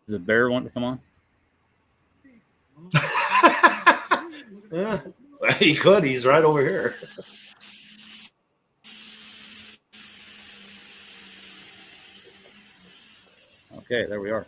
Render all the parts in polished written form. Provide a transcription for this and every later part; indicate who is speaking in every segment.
Speaker 1: Does the bear want to come on?
Speaker 2: He could. He's right over here.
Speaker 1: Okay, there we are.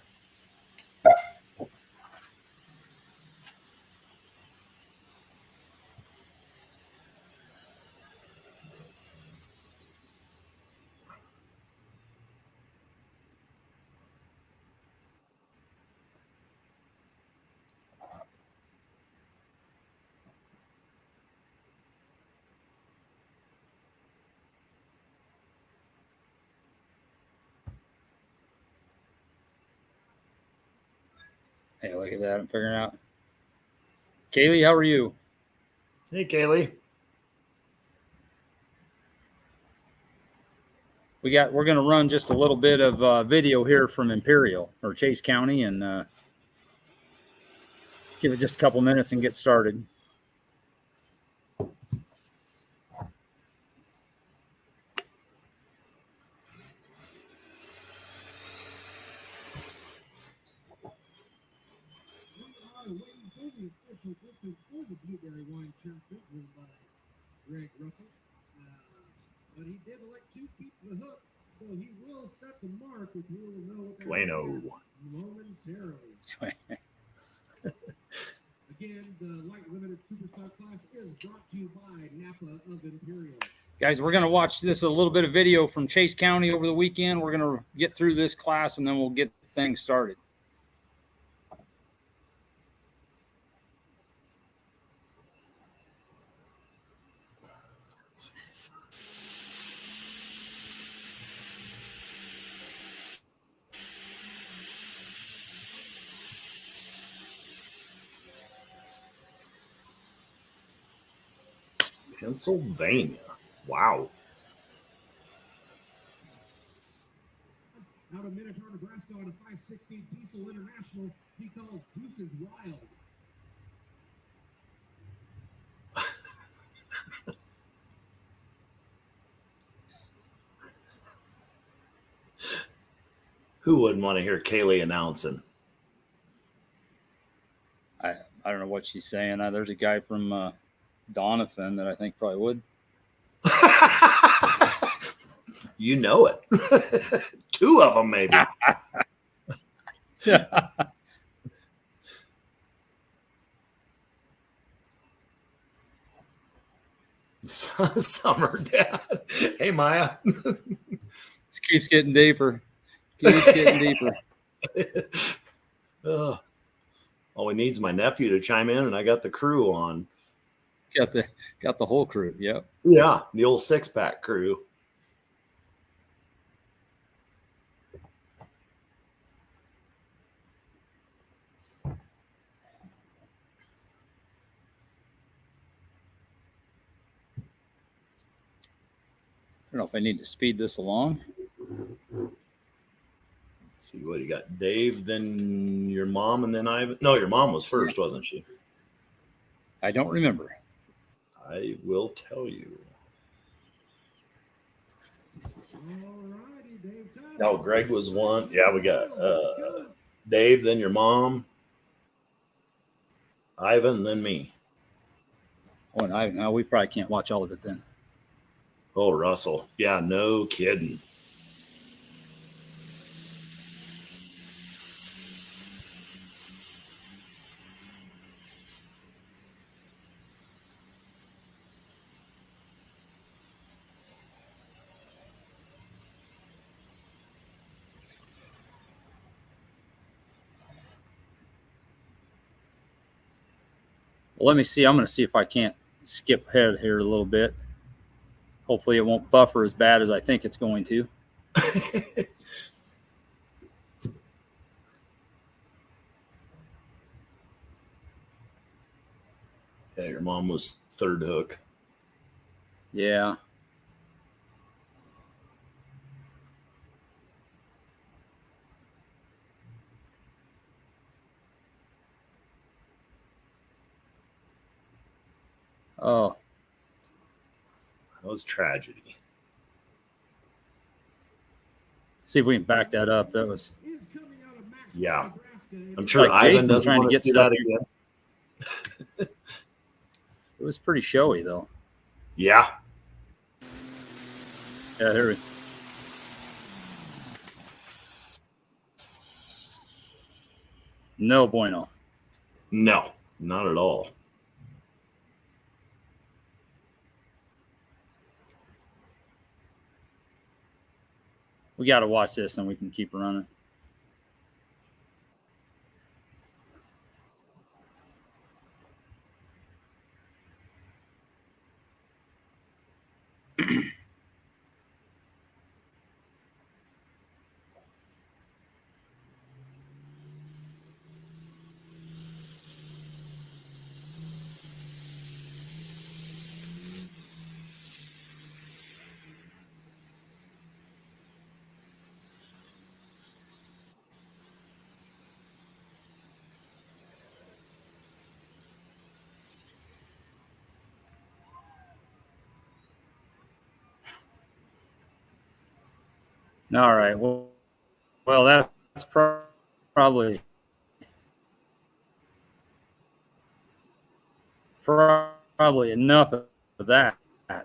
Speaker 1: Hey, look at that. I'm figuring out. Kaylee, how are you?
Speaker 2: Hey, Kaylee.
Speaker 1: We're going to run just a little bit of video here from Imperial or Chase County and give it just a couple minutes and get started.
Speaker 3: Blueberry wine championship won by Greg Lussetto, but he did elect to keep the hook, so he will set the mark, which we will know what that is momentarily. Again, the light limited superstar class is brought to you by Napa of Imperial.
Speaker 1: Guys, we're going to watch this a little bit of video from Chase County over the weekend. We're going to get through this class and then we'll get things started.
Speaker 2: Pennsylvania. Wow.
Speaker 3: Out of Minotaur, Nebraska on a 516 Diesel International, he calls Deuces Wild.
Speaker 2: Who wouldn't want to hear Kaylee announcing?
Speaker 1: I don't know what she's saying. There's a guy from Donovan that I think probably would.
Speaker 2: You know it. Two of them, maybe.
Speaker 1: Yeah.
Speaker 2: Summer Dad. Hey, Maya.
Speaker 1: This keeps getting deeper. Keeps getting deeper.
Speaker 2: All we need is my nephew to chime in, and I got the crew on.
Speaker 1: Got the whole crew. Yep.
Speaker 2: Yeah, the old 6-pack crew.
Speaker 1: I don't know if I need to speed this along.
Speaker 2: Let's see what you got. Dave, then your mom, and then Ivan. No, your mom was first, wasn't she?
Speaker 1: I don't remember.
Speaker 2: I will tell you. Oh, Greg was one. Yeah, we got Dave, then your mom, Ivan, then me.
Speaker 1: Oh, and Ivan. We probably can't watch all of it then.
Speaker 2: Oh, Russell. Yeah, no kidding.
Speaker 1: Well, let me see. I'm going to see if I can't skip ahead here a little bit. Hopefully it won't buffer as bad as I think it's going to.
Speaker 2: Yeah, your mom was third hook.
Speaker 1: Yeah. Oh.
Speaker 2: That was tragedy.
Speaker 1: See if we can back that up. That was.
Speaker 2: Yeah. I'm sure
Speaker 1: Like
Speaker 2: Ivan
Speaker 1: Jason
Speaker 2: doesn't
Speaker 1: trying to
Speaker 2: want to
Speaker 1: get
Speaker 2: see
Speaker 1: stuff
Speaker 2: that
Speaker 1: here.
Speaker 2: again.
Speaker 1: It was pretty showy, though.
Speaker 2: Yeah.
Speaker 1: Yeah, here we No bueno.
Speaker 2: No, not at all.
Speaker 1: We got to watch this and we can keep running. All right. Well, that's probably enough of that. All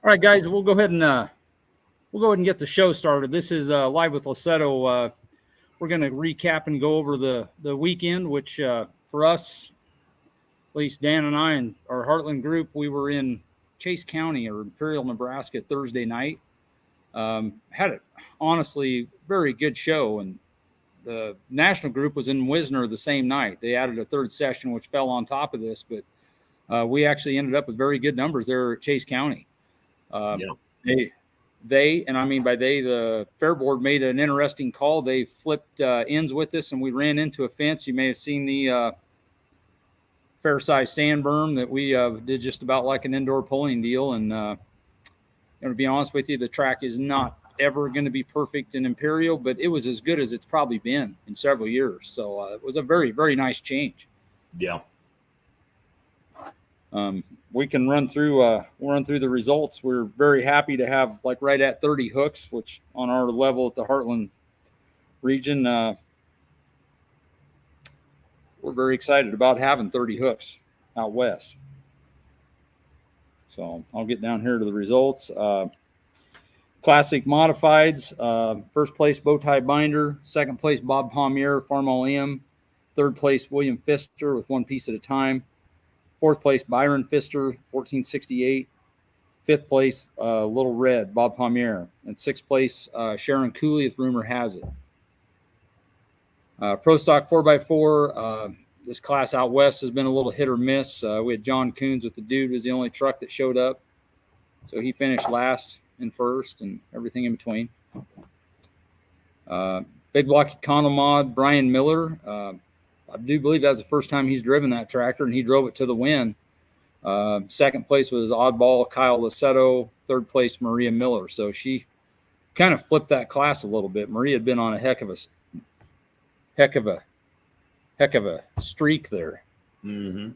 Speaker 1: right, guys, we'll go ahead and get the show started. This is Live with Lussetto. We're going to recap and go over the weekend, which for us, at least Dan and I and our Heartland group, we were in Chase County or Imperial, Nebraska Thursday night. Had a honestly very good show, and the national group was in Wisner the same night. They added a third session, which fell on top of this, but we actually ended up with very good numbers there at Chase County. They, and I mean by they, the fair board made an interesting call. They flipped ends with us, and we ran into a fence. You may have seen the fair size sand berm that we did just about like an indoor pulling deal. And to be honest with you, the track is not ever going to be perfect in Imperial, but it was as good as it's probably been in several years. So it was a very, very nice change.
Speaker 2: Yeah.
Speaker 1: We can run through the results. We're very happy to have like right at 30 hooks, which on our level at the Heartland region, we're very excited about having 30 hooks out west. So I'll get down here to the results. Classic Modifieds, first place Bowtie Binder, second place Bob Pommier, Farmall M, third place William Pfister with one piece at a time, fourth place Byron Pfister, 1468, fifth place Little Red, Bob Pommier, and sixth place Sharon Cooley with Rumor Has It. Pro Stock 4x4, this class out west has been a little hit or miss. We had John Coons with the Dude was the only truck that showed up. So he finished last and first and everything in between. Big Block Economod, Brian Miller. I do believe that's the first time he's driven that tractor, and he drove it to the win. Second place was Oddball Kyle Lussetto. Third place Maria Miller. So she kind of flipped that class a little bit. Maria had been on a heck of a streak there.
Speaker 2: Mm-hmm.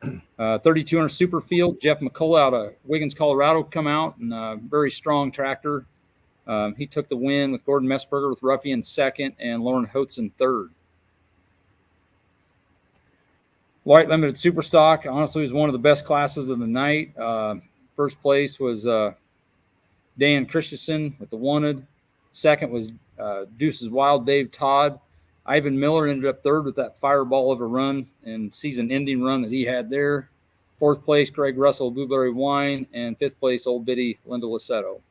Speaker 1: 3200 Superfield, Jeff McCullough out of Wiggins, Colorado, come out, and a very strong tractor. He took the win with Gordon Messberger with Ruffian second and Lauren Hotzen third. Light Limited Superstock, honestly, was one of the best classes of the night. First place was Dan Christensen with the Wanted. Second was Deuce's Wild Dave Todd. Ivan Miller ended up third with that fireball of a run and season-ending run that he had there. Fourth place, Greg Russell, Blueberry Wine. And fifth place, Old Biddy, Linda Lussetto.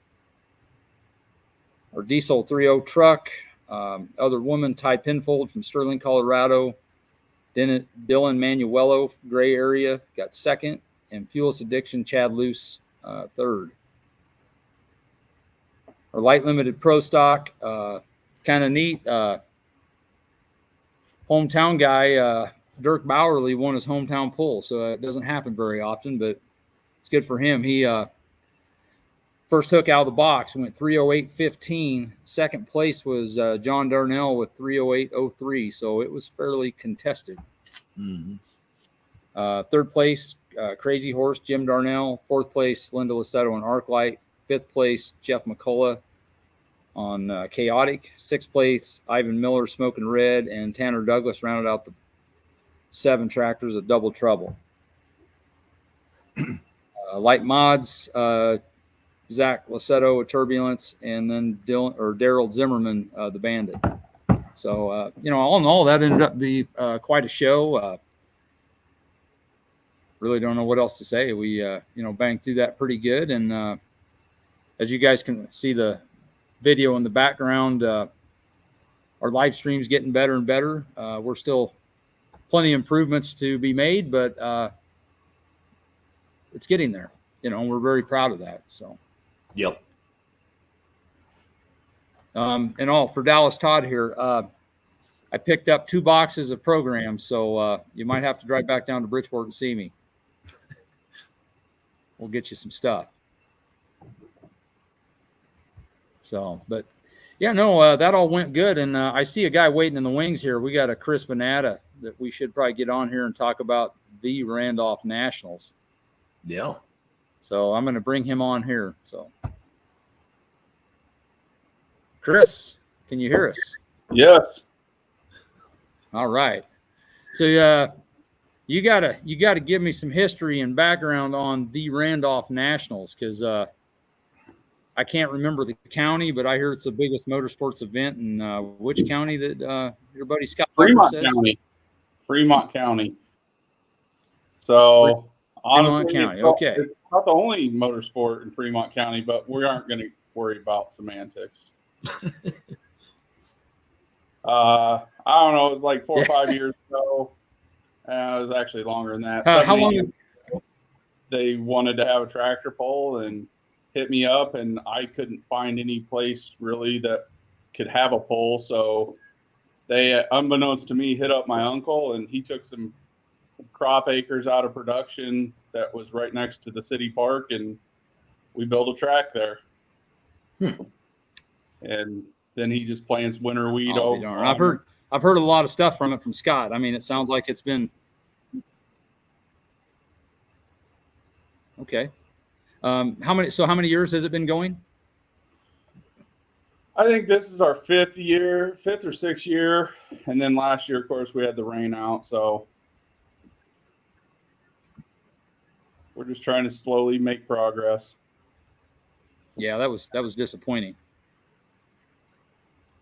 Speaker 1: Our Diesel 3.0 truck, other woman, Ty Pinfold from Sterling, Colorado. Dylan Manuello, gray area, got second. And Fuelist Addiction, Chad Luce, third. Our Light Limited Pro Stock, kind of neat. Hometown guy, Dirk Bowerly, won his hometown pull, so it doesn't happen very often, but it's good for him. He first hook out of the box went 308.15. Second place was John Darnell with 308.03, so it was fairly contested.
Speaker 2: Mm-hmm.
Speaker 1: Third place, Crazy Horse, Jim Darnell. Fourth place, Linda Lussetto and Arclight. Fifth place, Jeff McCullough. on Chaotic. 6th place, Ivan Miller, Smoking Red, and Tanner Douglas rounded out the 7 tractors at Double Trouble. Light mods, Zach Lussetto with Turbulence, and then Daryl Zimmerman, the Bandit. So, all in all, that ended up being quite a show. Really don't know what else to say. We, banged through that pretty good. And as you guys can see the video in the background, our live stream's getting better and better. We're still plenty of improvements to be made, but it's getting there. And we're very proud of that. So.
Speaker 2: Yep.
Speaker 1: And all for Dallas Todd here, I picked up 2 boxes of programs, so you might have to drive back down to Bridgeport and see me. We'll get you some stuff. So, but yeah, no, that all went good. And I see a guy waiting in the wings here. We got a Chris Vanatta that we should probably get on here and talk about the Randolph Nationals.
Speaker 2: Yeah.
Speaker 1: So I'm going to bring him on here. So, Chris, can you hear us?
Speaker 4: Yes.
Speaker 1: All right. So you gotta give me some history and background on the Randolph Nationals, because I can't remember the county, but I hear it's the biggest motorsports event in which county that your buddy Scott
Speaker 4: Fremont
Speaker 1: says?
Speaker 4: County. Fremont County. So honestly,
Speaker 1: County. Okay.
Speaker 4: It's not the only motorsport in Fremont County, but we aren't going to worry about semantics. I don't know. It was like 4 or 5 years ago. It was actually longer than that.
Speaker 1: How long?
Speaker 4: They wanted to have a tractor pull and hit me up, and I couldn't find any place really that could have a pull. So they, unbeknownst to me, hit up my uncle, and he took some crop acres out of production that was right next to the city park, and we built a track there. And then he just plants winter wheat over.
Speaker 1: I've heard a lot of stuff from it from Scott. I mean, it sounds like it's been okay. How many years has it been going?
Speaker 4: I think this is our 5th or 6th year. And then last year, of course, we had the rain out. So we're just trying to slowly make progress.
Speaker 1: Yeah, that was disappointing.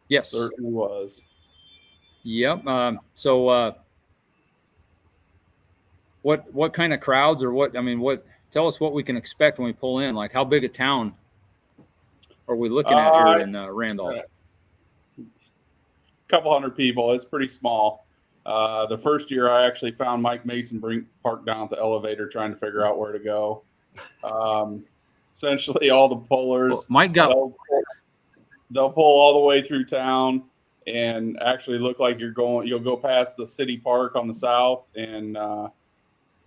Speaker 1: Yes.
Speaker 4: Certainly was.
Speaker 1: Yep. What kind of crowds, or what? I mean, tell us what we can expect when we pull in. Like, how big a town are we looking at here in Randolph?
Speaker 4: A couple hundred people. It's pretty small. The first year, I actually found Mike Mason parked down at the elevator trying to figure out where to go. Essentially, all the pullers.
Speaker 1: Well, Mike got.
Speaker 4: They'll pull all the way through town and actually look like you'll go past the city park on the south, and at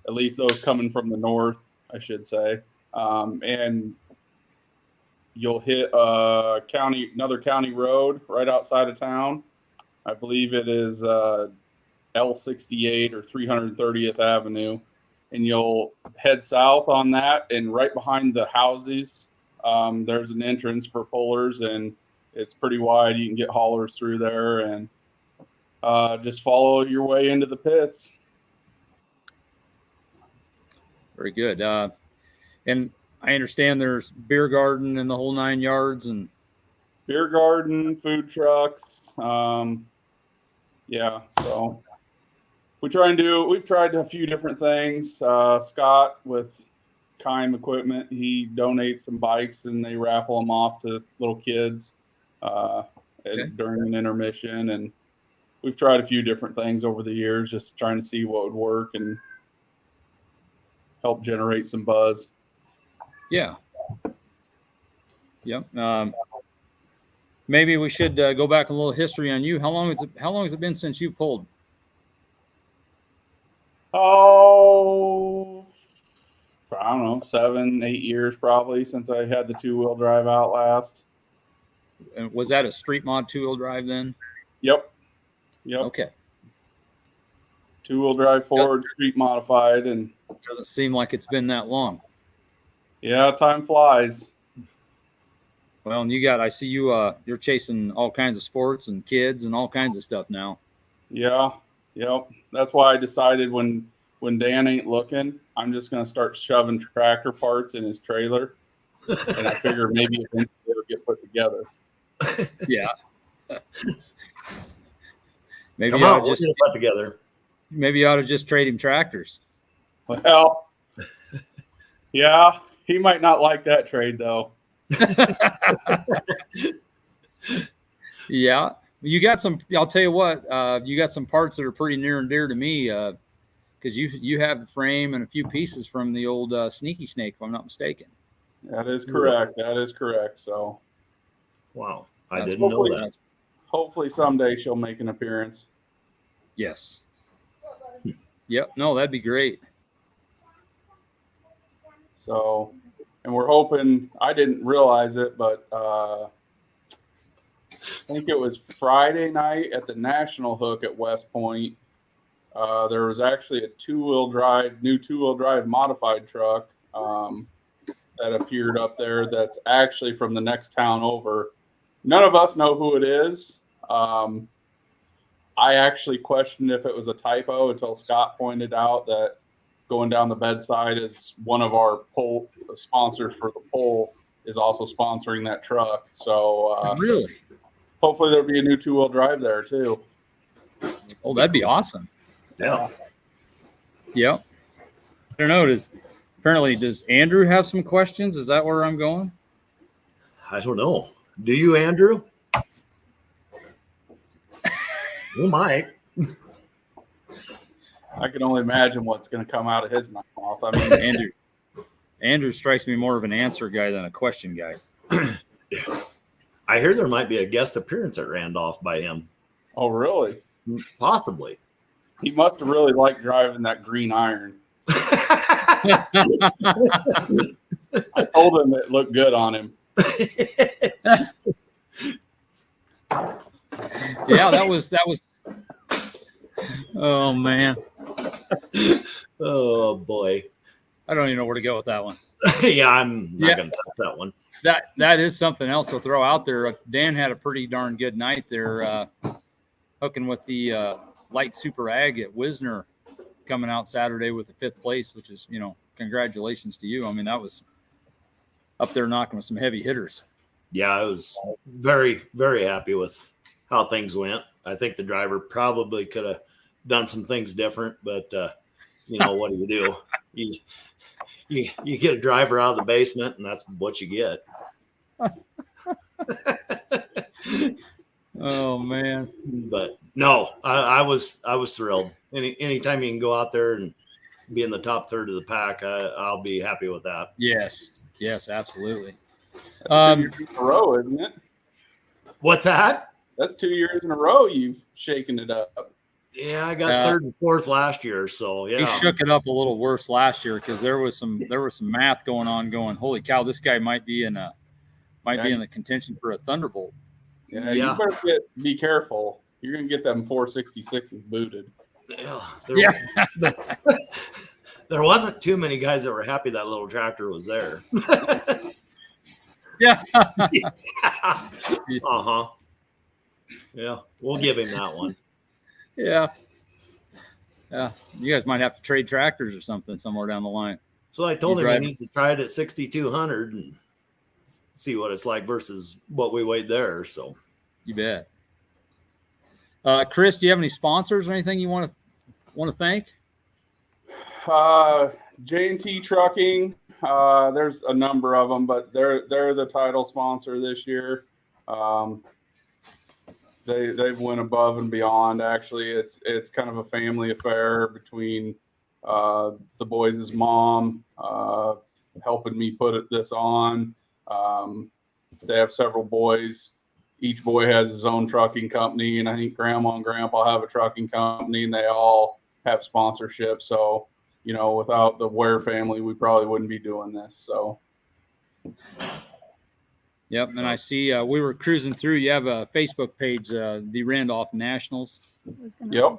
Speaker 4: least those coming from the north, I should say. And you'll hit another county road right outside of town. I believe it is L68 or 330th Avenue. And you'll head south on that, and right behind the houses, there's an entrance for pullers, and it's pretty wide. You can get haulers through there, and just follow your way into the pits.
Speaker 1: Very good. And I understand there's beer garden and the whole 9 yards, and
Speaker 4: beer garden, food trucks. Yeah. So we've tried a few different things. Scott with Kime Equipment, he donates some bikes and they raffle them off to little kids during an intermission. And we've tried a few different things over the years, just trying to see what would work and help generate some buzz.
Speaker 1: Yeah. Yep. Maybe we should go back a little history on you. How long has it been since you pulled?
Speaker 4: Oh, I don't know, 7, 8 years probably since I had the 2-wheel drive out last.
Speaker 1: And was that a street mod 2-wheel drive then?
Speaker 4: Yep.
Speaker 1: Okay.
Speaker 4: 2-wheel drive Ford, street modified, and
Speaker 1: doesn't seem like it's been that long.
Speaker 4: Yeah, time flies.
Speaker 1: Well, and I see you, you're chasing all kinds of sports and kids and all kinds of stuff now.
Speaker 4: Yeah. Yep. That's why I decided when Dan ain't looking, I'm just going to start shoving tractor parts in his trailer. And I figure maybe eventually it'll get put together.
Speaker 1: Yeah. Maybe
Speaker 2: Come
Speaker 1: you ought
Speaker 2: on,
Speaker 1: to just
Speaker 2: we'll get it put together.
Speaker 1: maybe you ought to just trade him tractors.
Speaker 4: Well, yeah, he might not like that trade though.
Speaker 1: Yeah. You got some, I'll tell you what, you got some parts that are pretty near and dear to me, because you have the frame and a few pieces from the old Sneaky Snake, if I'm not mistaken.
Speaker 4: That is correct. That is correct. So,
Speaker 2: Wow, I
Speaker 1: That's
Speaker 2: didn't know
Speaker 1: hopefully-
Speaker 2: that.
Speaker 4: hopefully someday she'll make an appearance.
Speaker 1: Yes. Yep. No, that'd be great.
Speaker 4: So, and we're hoping, I didn't realize it, but I think it was Friday night at the National Hook at West Point. There was actually a new two-wheel drive modified truck that appeared up there that's actually from the next town over. None of us know who it is. I actually questioned if it was a typo until Scott pointed out that going down the bedside is one of our poll sponsors for the poll is also sponsoring that truck. So
Speaker 1: Really?
Speaker 4: hopefully there'll be a new two-wheel drive there too.
Speaker 1: Oh, that'd be awesome.
Speaker 2: Yeah.
Speaker 1: Yep. I don't know. Does Andrew have some questions? Is that where I'm going?
Speaker 2: I don't know. Do you, Andrew? You might.
Speaker 4: I can only imagine what's going to come out of his mouth. I mean,
Speaker 1: Andrew strikes me more of an answer guy than a question guy.
Speaker 2: I hear there might be a guest appearance at Randolph by him.
Speaker 4: oh, really?
Speaker 2: Possibly.
Speaker 4: He must have really liked driving that green iron. I told him it looked good on him.
Speaker 1: Yeah, that was. Oh man,
Speaker 2: Oh boy.
Speaker 1: I don't even know where to go with that one.
Speaker 2: Yeah, I'm not
Speaker 1: Yeah.
Speaker 2: going to touch that one.
Speaker 1: That is something else to throw out there. Dan had a pretty darn good night there, hooking with the light super ag at Wisner, coming out Saturday with the 5th place, which is, congratulations to you. I mean, that was up there knocking with some heavy hitters.
Speaker 2: Yeah, I was very, very happy with how things went. I think the driver probably could have done some things different, but what do you do? You get a driver out of the basement, and that's what you get.
Speaker 1: Oh man.
Speaker 2: But no, I was thrilled. Anytime you can go out there and be in the top third of the pack, I'll be happy with that.
Speaker 1: Yes, absolutely.
Speaker 4: 2 years in a row, isn't it?
Speaker 2: What's that?
Speaker 4: That's 2 years in a row you've shaken it up.
Speaker 2: Yeah, I got third and fourth last year, so yeah.
Speaker 1: He shook it up a little worse last year because there was some math going on. Holy cow, this guy might be in the contention for a Thunderbolt.
Speaker 4: Yeah, you better be careful. You're gonna get them 466s booted.
Speaker 2: There wasn't too many guys that were happy that little tractor was there.
Speaker 1: Yeah.
Speaker 2: Uh-huh. Yeah, we'll give him that one.
Speaker 1: Yeah. You guys might have to trade tractors or something somewhere down the line.
Speaker 2: So I told him he needs to try it at 6,200 and see what it's like versus what we weighed there. So
Speaker 1: you bet. Chris, do you have any sponsors or anything you want to thank?
Speaker 4: J&T Trucking. There's a number of them, but they're the title sponsor this year. They've went above and beyond. Actually, it's kind of a family affair between the boys' mom helping me put this on. They have several boys. Each boy has his own trucking company, and I think Grandma and Grandpa have a trucking company, and they all have sponsorship. So, without the Ware family, we probably wouldn't be doing this. So.
Speaker 1: Yep, and I see we were cruising through. You have a Facebook page, the Randolph Nationals.
Speaker 4: Yep.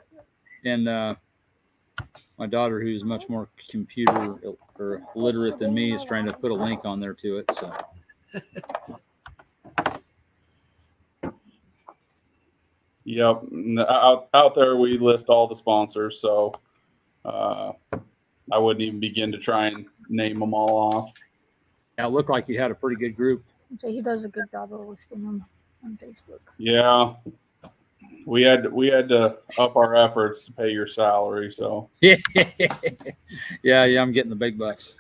Speaker 1: And my daughter, who's much more computer or literate than me, is trying to put a link on there to it. So
Speaker 4: Yep. And out there, we list all the sponsors, so I wouldn't even begin to try and name them all off.
Speaker 1: Yeah, it looked like you had a pretty good group.
Speaker 5: So he does a good job of listing them on Facebook.
Speaker 4: Yeah. We had to up our efforts to pay your salary, so.
Speaker 1: Yeah, I'm getting the big bucks.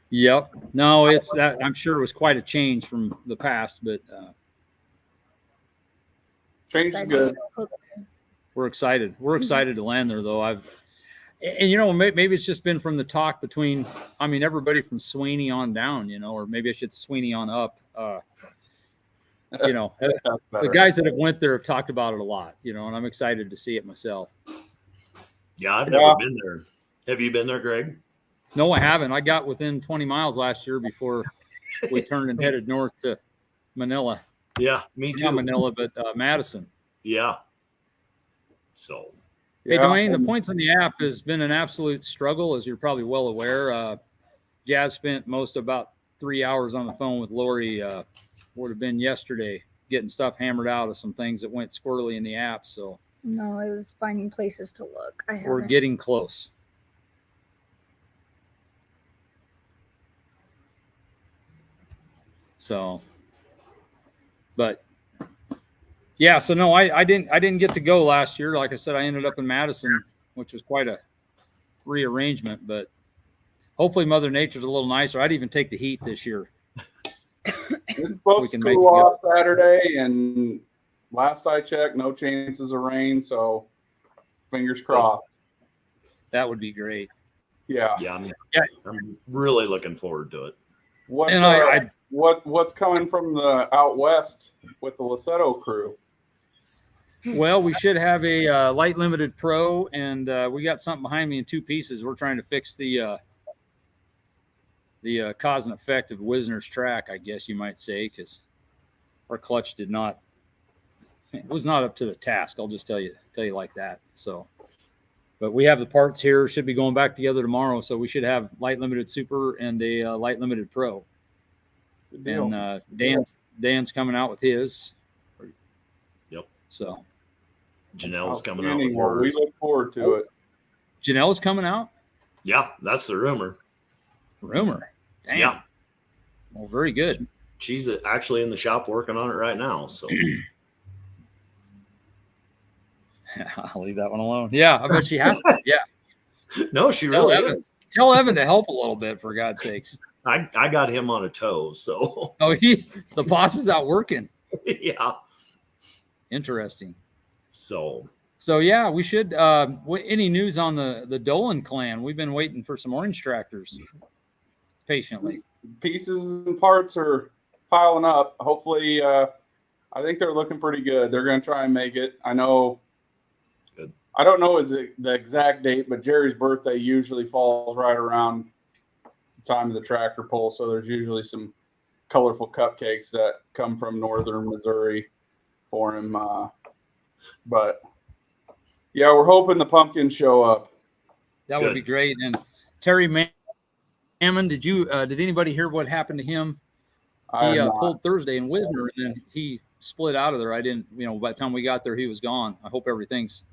Speaker 1: Yep. No, it's that. I'm sure it was quite a change from the past, but
Speaker 4: Change is good.
Speaker 1: we're excited. We're excited to land there, though. And maybe it's just been from the talk between, everybody from Sweeney on down, or maybe I should Sweeney on up. The guys that have went there have talked about it a lot, and I'm excited to see it myself.
Speaker 2: Yeah, I've never been there. Have you been there, Greg?
Speaker 1: No, I haven't. I got within 20 miles last year before we turned and headed north to Manila.
Speaker 2: Yeah, me too.
Speaker 1: Not Manila, but Madison.
Speaker 2: Yeah. So.
Speaker 1: Hey, Dwayne, the points on the app has been an absolute struggle, as you're probably well aware. Jazz spent most about 3 hours on the phone with Lori, would have been yesterday, getting stuff hammered out of some things that went squirrely in the app. So
Speaker 5: no, it was finding places to look.
Speaker 1: We're getting close. So, but yeah, so no, I didn't get to go last year. Like I said, I ended up in Madison, which was quite a rearrangement, but hopefully Mother Nature's a little nicer. I'd even take the heat this year.
Speaker 4: It's supposed to cool off Saturday, and last I checked, no chances of rain, so fingers crossed.
Speaker 1: That would be great.
Speaker 4: Yeah.
Speaker 2: I'm really looking forward to it.
Speaker 4: What's coming from the out west with the Lussetto crew?
Speaker 1: Well, we should have a light limited pro, and we got something behind me in two pieces. We're trying to fix the cause and effect of Wisner's track, I guess you might say, because our clutch was not up to the task. I'll just tell you like that. So, but we have the parts here. Should be going back together tomorrow, so we should have light limited super and a light limited pro. And Dan's coming out with his.
Speaker 2: Yep.
Speaker 1: So
Speaker 2: Janelle's coming out with hers.
Speaker 4: We look forward to it.
Speaker 1: Janelle's coming out?
Speaker 2: Yeah, that's the rumor.
Speaker 1: Damn.
Speaker 2: Yeah.
Speaker 1: Well, very good.
Speaker 2: She's actually in the shop working on it right now. So
Speaker 1: I'll leave that one alone. Yeah, I bet she has to. Yeah.
Speaker 2: No, she really is.
Speaker 1: Tell Evan to help a little bit, for God's sakes.
Speaker 2: I got him on a toe, so.
Speaker 1: Oh, the boss is out working.
Speaker 2: Yeah.
Speaker 1: Interesting.
Speaker 2: So
Speaker 1: yeah, we should. Any news on the Dolan clan? We've been waiting for some orange tractors patiently.
Speaker 4: Pieces and parts are piling up. Hopefully, I think they're looking pretty good. They're going to try and make it. I know.
Speaker 2: Good.
Speaker 4: I don't know the exact date, but Jerry's birthday usually falls right around the time of the tractor pull. So there's usually some colorful cupcakes that come from northern Missouri for him. But yeah, we're hoping the pumpkins show up.
Speaker 1: That would be great. And Terry Mammon, did anybody hear what happened to him? He pulled Thursday in Wisner, and then he split out of there. I didn't, by the time we got there, he was gone. I hope everything's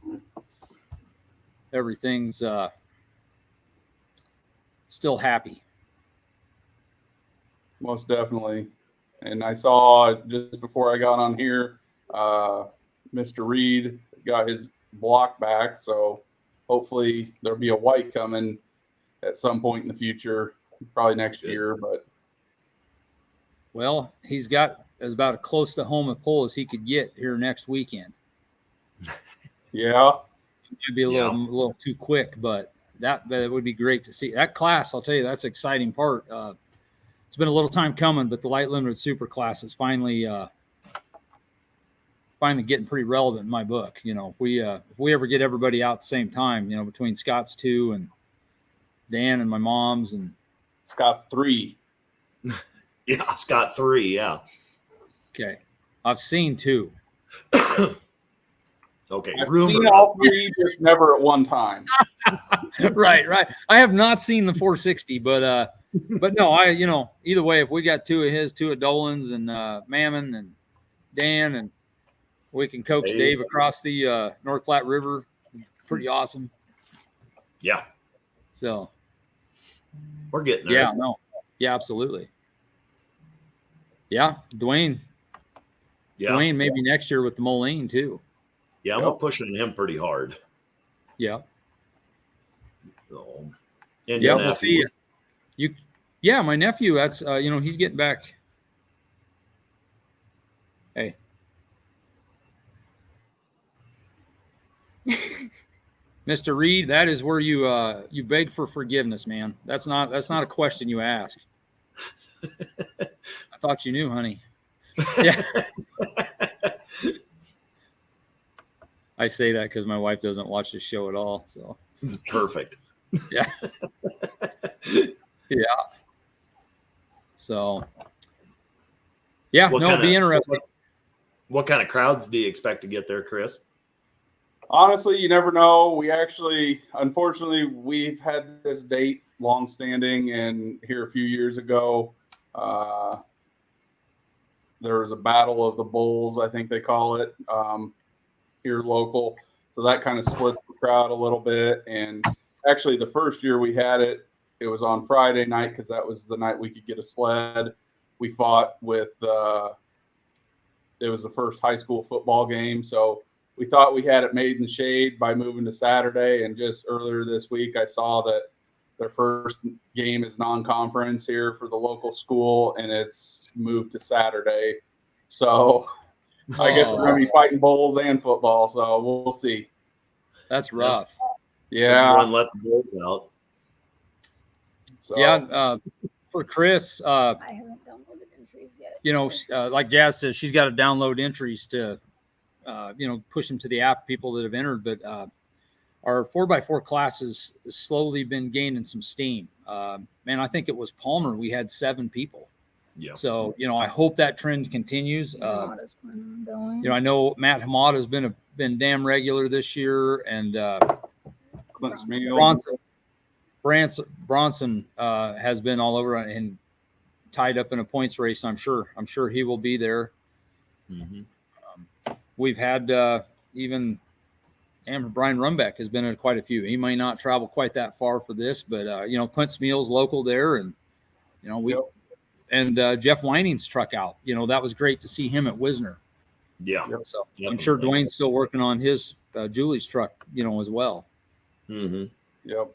Speaker 1: still happy.
Speaker 4: Most definitely. And I saw just before I got on here, Mr. Reed got his block back. So hopefully there'll be a white coming at some point in the future, probably next year. But
Speaker 1: well, he's got as about as close to home a pull as he could get here next weekend.
Speaker 4: Yeah.
Speaker 1: It'd be a little too quick, but that would be great to see. That class, I'll tell you, that's an exciting part. It's been a little time coming, but the light limited super class is finally getting pretty relevant in my book. If we ever get everybody out at the same time, between Scott's 2 and Dan and my mom's and
Speaker 4: Scott's 3.
Speaker 2: Yeah, Scott 3. Yeah.
Speaker 1: Okay, I've seen 2.
Speaker 2: Okay,
Speaker 4: I've seen all 3, just never at one time.
Speaker 1: Right. I have not seen the 460, but no, either way, if we got 2 of his, 2 of Dolan's, and Mammon and Dan, and we can coach Dave across the North Platte River. Pretty awesome.
Speaker 2: Yeah.
Speaker 1: So
Speaker 2: we're getting there.
Speaker 1: Yeah, no. Yeah, absolutely. Yeah, Dwayne.
Speaker 2: Yeah.
Speaker 1: Dwayne maybe next year with the Moline too.
Speaker 2: Yeah, I'm pushing him pretty hard.
Speaker 1: Yeah.
Speaker 2: So,
Speaker 1: and yeah, we'll see. Yeah, my nephew. That's he's getting back. Hey. Mr. Reed, that is where you beg for forgiveness, man. That's not a question you ask. I thought you knew, honey. Yeah. I say that because my wife doesn't watch the show at all. So
Speaker 2: perfect.
Speaker 1: Yeah. Yeah. So yeah, it'll be interesting.
Speaker 2: What kind of crowds do you expect to get there, Chris?
Speaker 4: Honestly, you never know. Unfortunately, we've had this date long-standing, and here a few years ago, there was a battle of the bulls, I think they call it, here local. So that kind of splits the crowd a little bit. And actually, the first year we had it, it was on Friday night because that was the night we could get a sled. We fought with it was the first high school football game, so we thought we had it made in the shade by moving to Saturday. And just earlier this week, I saw that their first game is non-conference here for the local school, and it's moved to Saturday. So I guess we're going to be fighting bulls and football, so we'll see.
Speaker 1: That's rough.
Speaker 4: Yeah.
Speaker 2: Everyone let the bulls out.
Speaker 1: So. Yeah, for Chris,
Speaker 5: I haven't downloaded entries yet.
Speaker 1: Like Jazz says, she's got to download entries to, push them to the app, people that have entered. But our 4x4 class has slowly been gaining some steam. Man, I think it was Palmer. We had 7 people.
Speaker 2: Yeah.
Speaker 1: So, I hope that trend continues. I know Matt Hamada has been damn regular this year, and Bronson has been all over and tied up in a points race. I'm sure he will be there.
Speaker 2: Mm-hmm.
Speaker 1: We've had even Brian Rumbeck has been in quite a few. He may not travel quite that far for this, but Clint Smeal's local there, and and Jeff Weining's truck out. That was great to see him at Wisner.
Speaker 2: Yeah.
Speaker 1: So definitely. I'm sure Dwayne's still working on his Julie's truck, as well.
Speaker 2: Mm-hmm.
Speaker 4: Yep.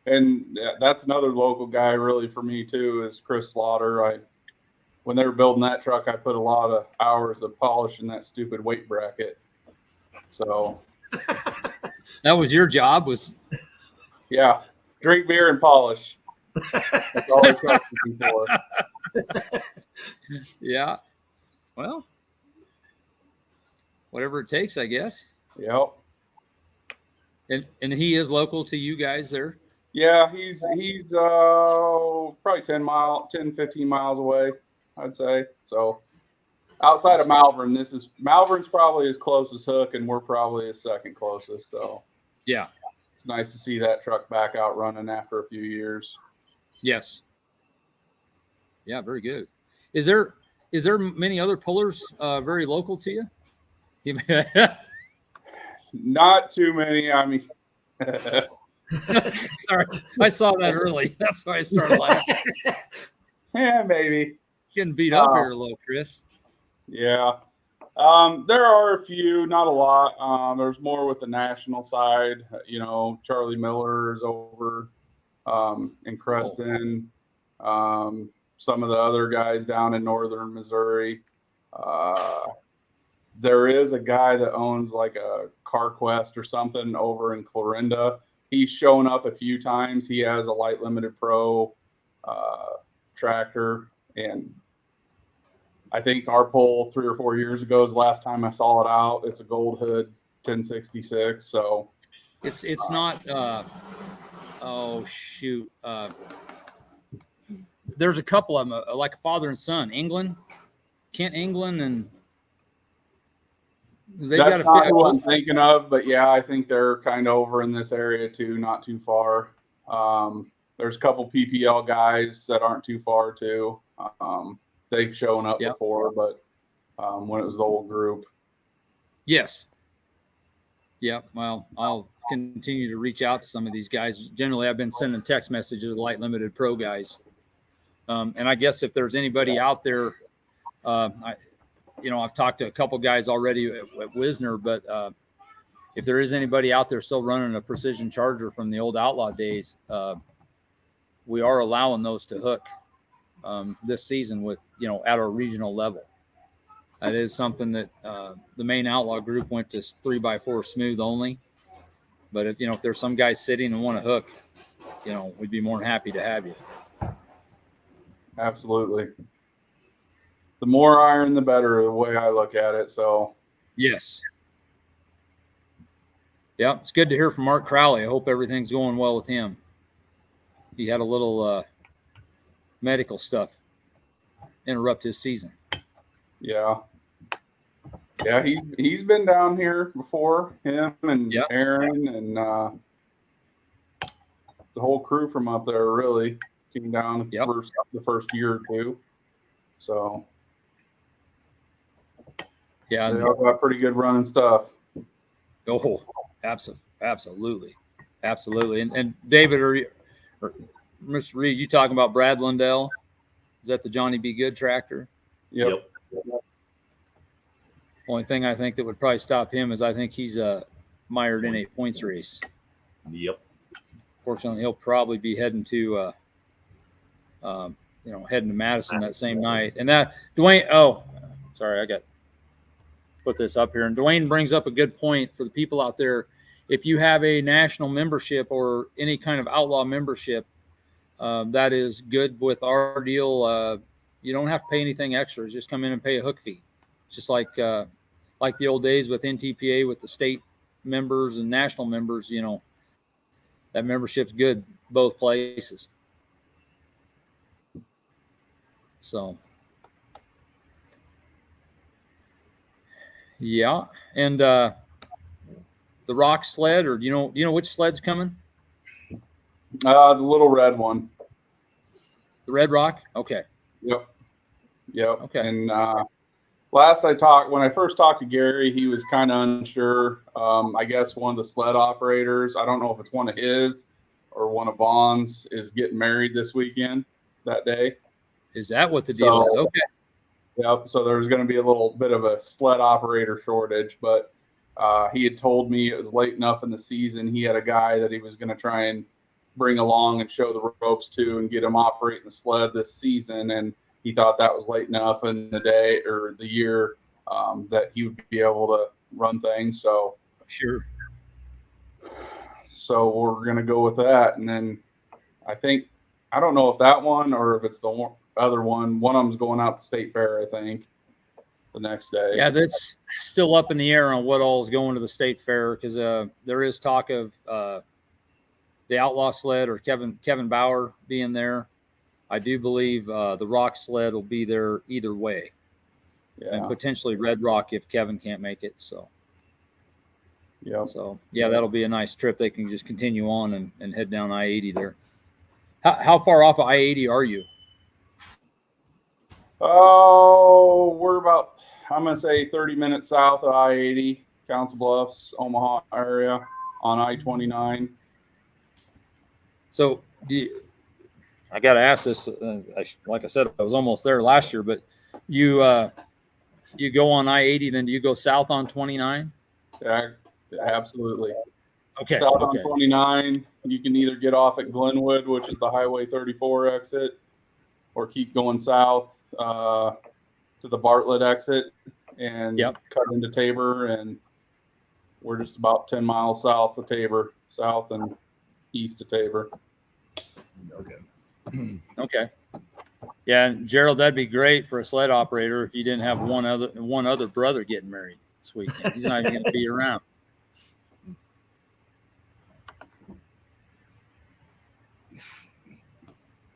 Speaker 4: And that's another local guy really for me too, is Chris Slaughter. When they were building that truck, I put a lot of hours of polishing that stupid weight bracket. So
Speaker 1: that was your job,
Speaker 4: yeah, drink beer and polish. That's all I trusted you for.
Speaker 1: Yeah. Well, whatever it takes, I guess.
Speaker 4: Yep.
Speaker 1: And he is local to you guys there?
Speaker 4: Yeah, he's probably 10, 15 miles away, I'd say. So outside of Malvern, Malvern's probably his closest hook, and we're probably his second closest. So
Speaker 1: yeah,
Speaker 4: it's nice to see that truck back out running after a few years.
Speaker 1: Yes. Yeah, very good. Is there many other pullers very local to you?
Speaker 4: Not too many. I mean,
Speaker 1: sorry, I saw that early. That's why I started laughing.
Speaker 4: Yeah, maybe.
Speaker 1: Getting beat up here a little, Chris.
Speaker 4: Yeah. There are a few, not a lot. There's more with the national side. Charlie Miller is over in Creston. Some of the other guys down in northern Missouri. There is a guy that owns like a CarQuest or something over in Clarinda. He's shown up a few times. He has a Light Limited Pro tractor, and I think our pull 3 or 4 years ago is the last time I saw it out. It's a Gold Hood 1066. So
Speaker 1: it's not. Oh shoot! There's a couple of them, like a father and son. Kent England, and they've
Speaker 4: that's
Speaker 1: got
Speaker 4: not what I'm thinking of. But yeah, I think they're kind of over in this area too, not too far. There's a couple PPL guys that aren't too far too. They've shown up before, but when it was the old group.
Speaker 1: Yes. Yeah. Well, I'll continue to reach out to some of these guys. Generally, I've been sending text messages to light limited pro guys. And I guess if there's anybody out there, I've talked to a couple guys already at Wisner, but if there is anybody out there still running a precision charger from the old outlaw days, we are allowing those to hook this season with, at our regional level. That is something that the main outlaw group went to 3x4 smooth only. But if there's some guys sitting and want to hook, we'd be more than happy to have you.
Speaker 4: Absolutely. The more iron, the better, the way I look at it. So,
Speaker 1: yes. Yeah, it's good to hear from Mark Crowley. I hope everything's going well with him. He had a little medical stuff interrupt his season.
Speaker 4: Yeah. Yeah, he's been down here before, him and Aaron and the whole crew from up there really came down the first year or two. So, yeah, they all got pretty good running stuff.
Speaker 1: Oh, absolutely. And David or Mr. Reed, you talking about Brad Lundell? Is that the Johnny B. Good tractor?
Speaker 4: Yep.
Speaker 1: Only thing I think that would probably stop him is I think he's mired in a points race.
Speaker 2: Yep.
Speaker 1: Fortunately, he'll probably be heading to Madison that same night. And that Dwayne, I got to put this up here. And Dwayne brings up a good point for the people out there. If you have a national membership or any kind of outlaw membership, that is good with our deal. You don't have to pay anything extra. Just come in and pay a hook fee. It's just like the old days with NTPA with the state members and national members, that membership's good both places. So, yeah. And the rock sled, or do you know which sled's coming?
Speaker 4: The little red one.
Speaker 1: The red rock? Okay.
Speaker 4: Yep.
Speaker 1: Okay.
Speaker 4: And when I first talked to Gary, he was kind of unsure. I guess one of the sled operators, I don't know if it's one of his or one of Vaughn's, is getting married this weekend, that day.
Speaker 1: Is that what the deal is? Okay.
Speaker 4: Yep. So there's going to be a little bit of a sled operator shortage, but he had told me it was late enough in the season. He had a guy that he was going to try and bring along and show the ropes to and get him operating the sled this season. And he thought that was late enough in the day or the year that he would be able to run things. So
Speaker 1: sure.
Speaker 4: So we're going to go with that. And then I don't know if that one or if it's the other one. One of them's going out to State Fair, I think, the next day.
Speaker 1: Yeah, that's still up in the air on what all is going to the State Fair, because there is talk of the outlaw sled or Kevin Bauer being there. I do believe the rock sled will be there either way. Yeah. And potentially Red Rock if Kevin can't make it. So,
Speaker 4: yeah.
Speaker 1: So, yeah, that'll be a nice trip. They can just continue on and head down I-80 there. How far off of I-80 are you?
Speaker 4: Oh, we're about, I'm going to say 30 minutes south of I-80, Council Bluffs, Omaha area on I-29.
Speaker 1: So, I got to ask this. Like I said, I was almost there last year, but you go on I-80, then do you go south on 29?
Speaker 4: Yeah, absolutely.
Speaker 1: Okay.
Speaker 4: South on 29, you can either get off at Glenwood, which is the Highway 34 exit, or keep going south to the Bartlett exit and cut into Tabor. And we're just about 10 miles south of Tabor, south and east of Tabor.
Speaker 1: Okay. Yeah, and Gerald, that'd be great for a sled operator if you didn't have one other brother getting married this weekend. He's not even going to be around.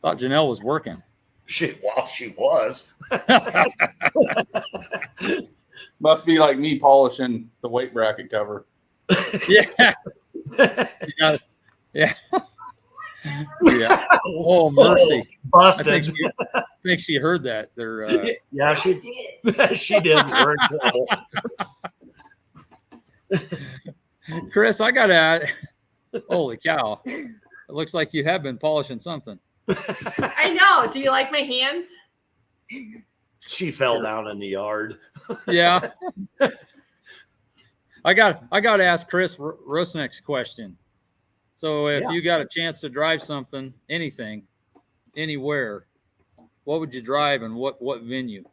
Speaker 1: Thought Janelle was working.
Speaker 2: She was.
Speaker 4: Must be like me polishing the weight bracket cover.
Speaker 1: Yeah. Yeah. Yeah. Oh, mercy.
Speaker 2: Oh,
Speaker 1: I
Speaker 2: busted.
Speaker 1: think she heard that. They're
Speaker 2: Yeah, she did. She did. We're in trouble.
Speaker 1: Chris, I gotta add, holy cow. It looks like you have been polishing something.
Speaker 6: I know. Do you like my hands?
Speaker 2: She fell down in the yard.
Speaker 1: Yeah. I got to ask Chris Rusnick's question. So if you got a chance to drive something, anything, anywhere, what would you drive and what venue?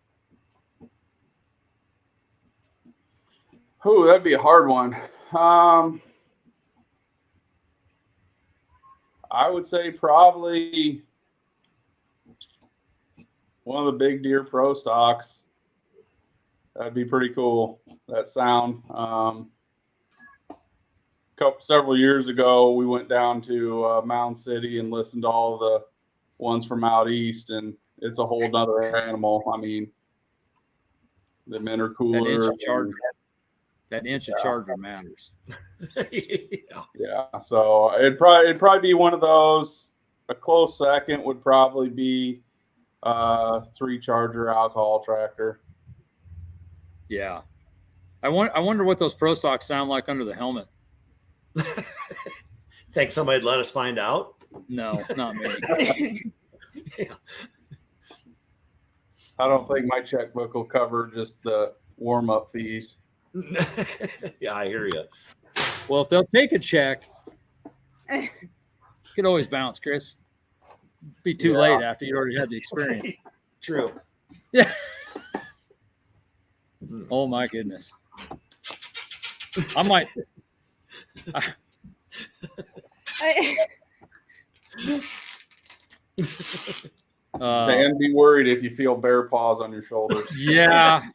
Speaker 4: Oh, that'd be a hard one. I would say probably one of the Big Deer Pro stocks. That'd be pretty cool. That sound. Several years ago, we went down to Mound City and listened to all the ones from out east, and it's a whole nother animal. I mean, the intercooler.
Speaker 1: That inch of charger matters.
Speaker 4: Yeah. So it'd probably be one of those. A close second would probably be 3-charger alcohol tractor.
Speaker 1: Yeah. I wonder what those Pro stocks sound like under the helmet.
Speaker 2: Think somebody'd let us find out?
Speaker 1: No, not me.
Speaker 4: I don't think my checkbook will cover just the warm-up fees.
Speaker 2: Yeah, I hear you.
Speaker 1: Well, if they'll take a check, you could always bounce, Chris. Be too late after you already had the experience.
Speaker 2: True.
Speaker 1: Yeah. Oh my goodness. I might.
Speaker 4: Dan, be worried if you feel bear paws on your shoulders.
Speaker 1: Yeah.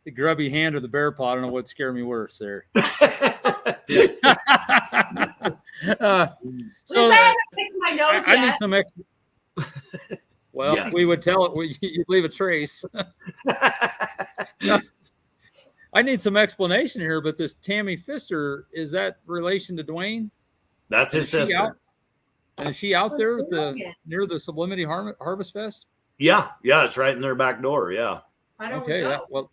Speaker 1: The grubby hand or the bear paw. I don't know what scared me worse there. So
Speaker 6: I haven't fixed my nose
Speaker 1: I
Speaker 6: yet.
Speaker 1: need some we would tell it. You'd leave a trace. I need some explanation here, but this Tammy Pfister, is that relation to Dwayne?
Speaker 2: That's his sister.
Speaker 1: And is she out there near the Sublimity Harvest Fest?
Speaker 2: Yeah, it's right in their back door. Yeah.
Speaker 6: Why don't
Speaker 1: Okay,
Speaker 6: we go?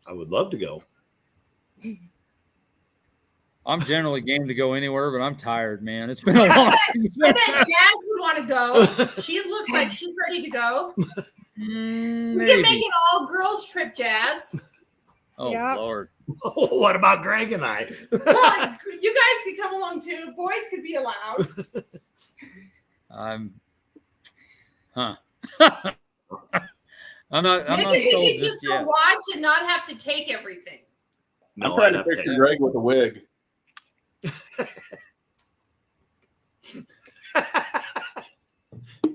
Speaker 2: I would love to go.
Speaker 1: I'm generally game to go anywhere, but I'm tired, man. It's been a long season.
Speaker 6: I bet Jazz would want to go. She looks like she's ready to go. We can make an all-girls trip, Jazz.
Speaker 1: Oh, yeah. Lord.
Speaker 2: What about Greg and I?
Speaker 6: Well, you guys could come along too. Boys could be allowed.
Speaker 1: I'm not sold
Speaker 6: Maybe
Speaker 1: just
Speaker 6: go
Speaker 1: yet.
Speaker 6: watch and not have to take everything.
Speaker 4: No, I'm trying to picture Greg with a wig.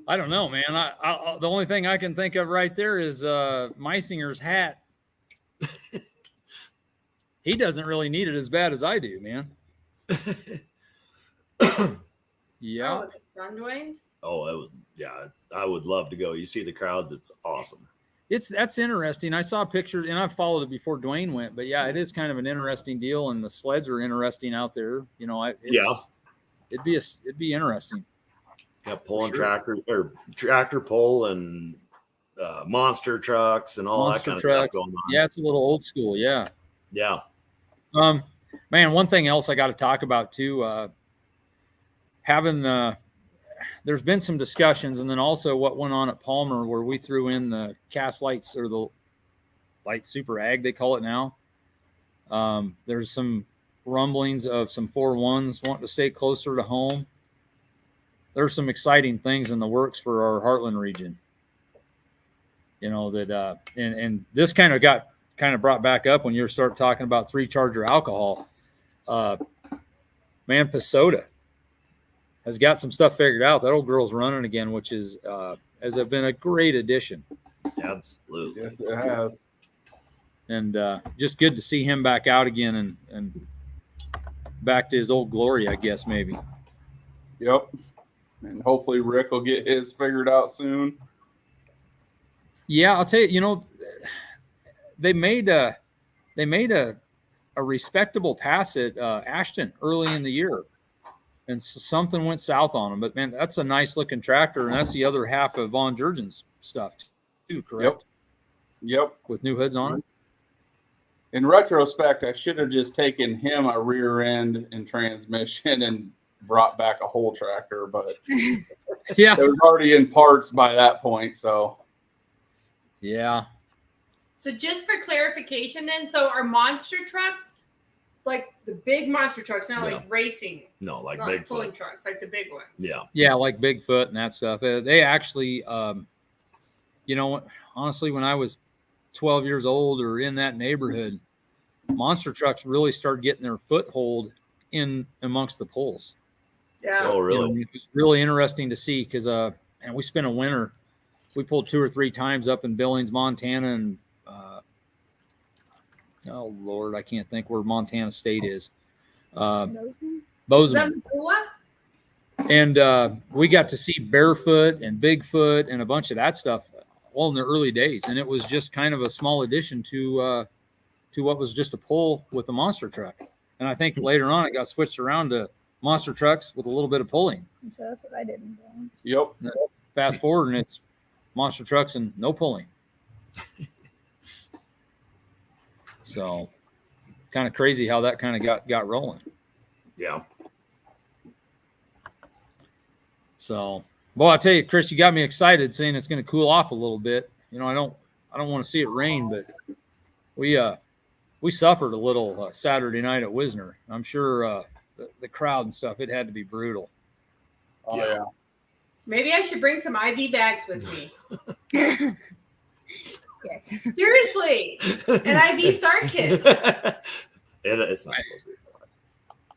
Speaker 1: I don't know, man. I the only thing I can think of right there is Meisinger's hat. He doesn't really need it as bad as I do, man. Yeah.
Speaker 6: Oh, was it fun, Dwayne?
Speaker 2: Oh, it was. Yeah, I would love to go. You see the crowds; it's awesome.
Speaker 1: That's interesting. I saw pictures, and I followed it before Dwayne went. But yeah, it is kind of an interesting deal, and the sleds are interesting out there. You know, it'd be interesting.
Speaker 2: Yeah, pulling tractor pull and monster trucks and all that kind of stuff going on.
Speaker 1: Yeah, it's a little old school. Yeah.
Speaker 2: Yeah.
Speaker 1: Man, one thing else I got to talk about too. There's been some discussions, and then also what went on at Palmer, where we threw in the cast lights, or the light super ag, they call it now. There's some rumblings of some 4-1s wanting to stay closer to home. There's some exciting things in the works for our Heartland region. You know, that, and this kind of got brought back up when you start talking about 3-charger alcohol. Man, Pasota has got some stuff figured out. That old girl's running again, which has been a great addition.
Speaker 2: Absolutely.
Speaker 4: Yes, it has.
Speaker 1: And just good to see him back out again and back to his old glory, I guess, maybe.
Speaker 4: Yep. And hopefully Rick will get his figured out soon.
Speaker 1: Yeah, I'll tell you, you know, they made a respectable pass at Ashton early in the year. and something went south on them. But man, that's a nice looking tractor, and that's the other half of Von Jurgen's stuff too, correct?
Speaker 4: Yep.
Speaker 1: With new hoods on it.
Speaker 4: In retrospect, I should have just taken him a rear end and transmission and brought back a whole tractor, but
Speaker 1: yeah,
Speaker 4: it was already in parts by that point. So
Speaker 1: yeah.
Speaker 6: So just for clarification, then, so our monster trucks, like the big monster trucks, not like racing.
Speaker 2: No, like
Speaker 6: not
Speaker 2: Bigfoot
Speaker 6: like pulling trucks, like the big ones.
Speaker 2: Yeah.
Speaker 1: Yeah, like Bigfoot and that stuff. They actually, you know, honestly, when I was 12 years old or in that neighborhood, monster trucks really started getting their foothold in amongst the pulls.
Speaker 6: Yeah.
Speaker 2: Oh, really?
Speaker 1: You know, it was really interesting to see because, and we spent a winter. We pulled 2 or 3 times up in Billings, Montana, and oh Lord, I can't think where Montana State is. Bozeman. And we got to see Barefoot and Bigfoot and a bunch of that stuff all in the early days, and it was just kind of a small addition to what was just a pull with the monster truck. And I think later on it got switched around to monster trucks with a little bit of pulling.
Speaker 5: So that's what I did.
Speaker 4: Yep.
Speaker 1: Fast forward, and it's monster trucks and no pulling. So kind of crazy how that kind of got rolling.
Speaker 2: Yeah.
Speaker 1: So, well, I tell you, Chris, you got me excited saying it's going to cool off a little bit. You know, I don't want to see it rain, but we suffered a little Saturday night at Wisner. I'm sure the crowd and stuff, it had to be brutal.
Speaker 4: Oh yeah.
Speaker 6: Maybe I should bring some IV bags with me.
Speaker 5: Yes.
Speaker 6: Seriously, an IV start kit.
Speaker 2: It's not supposed to be.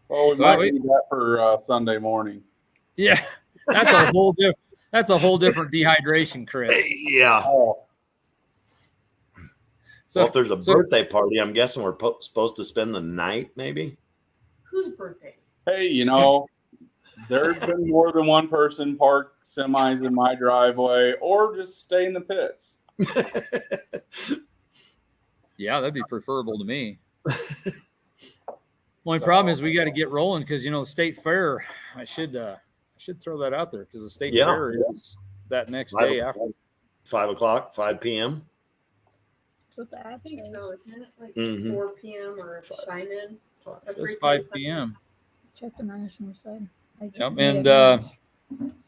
Speaker 4: Well, we might need that for Sunday morning.
Speaker 1: Yeah, that's a whole different dehydration, Chris.
Speaker 2: Yeah.
Speaker 4: Oh.
Speaker 1: So
Speaker 2: well, if there's a birthday party, I'm guessing we're supposed to spend the night, maybe.
Speaker 6: Whose birthday?
Speaker 4: Hey, you know, there's been more than one person park semis in my driveway, or just stay in the pits.
Speaker 1: Yeah, that'd be preferable to me. Only problem is we got to get rolling because, you know, the state fair, I should throw that out there because the state fair is that next day after
Speaker 2: 5 o'clock, 5 p.m.
Speaker 6: I think so, isn't it? Like 4 p.m. or sign in.
Speaker 1: It says 5 p.m.
Speaker 5: Check the national side.
Speaker 1: Yep, and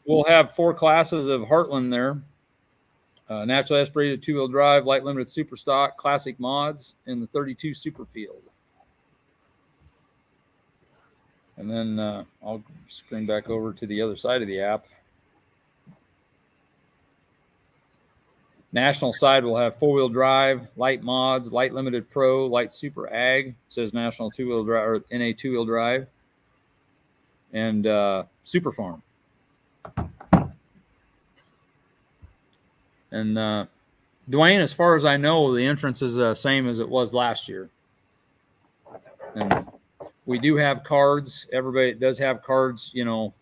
Speaker 1: we'll have 4 classes of Heartland there. Naturally aspirated 2-wheel drive, light limited super stock, classic mods, and the 32 super field. And then I'll screen back over to the other side of the app. National side will have 4-wheel drive, light mods, light limited pro, light super ag. It says national 2-wheel drive or NA 2-wheel drive, and super farm. And Dwayne, as far as I know, the entrance is the same as it was last year. And we do have cards. Everybody does have cards. You know,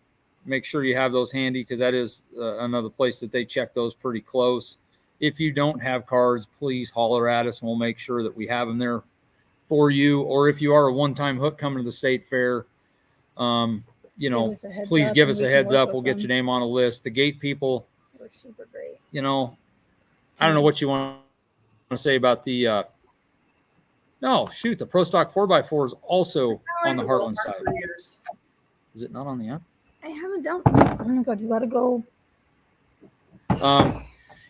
Speaker 1: make sure you have those handy because that is another place that they check those pretty close. If you don't have cards, please holler at us and we'll make sure that we have them there for you. Or if you are a one-time hook coming to the state fair, you know, please give us a heads up. We'll get your name on a list. The gate people,
Speaker 5: We're super great.
Speaker 1: you know, I don't know what you want to say about the no, shoot, the Pro Stock 4x4 is also on the Heartland side. Is it not on the app?
Speaker 5: I haven't done. Oh my God, you got to go.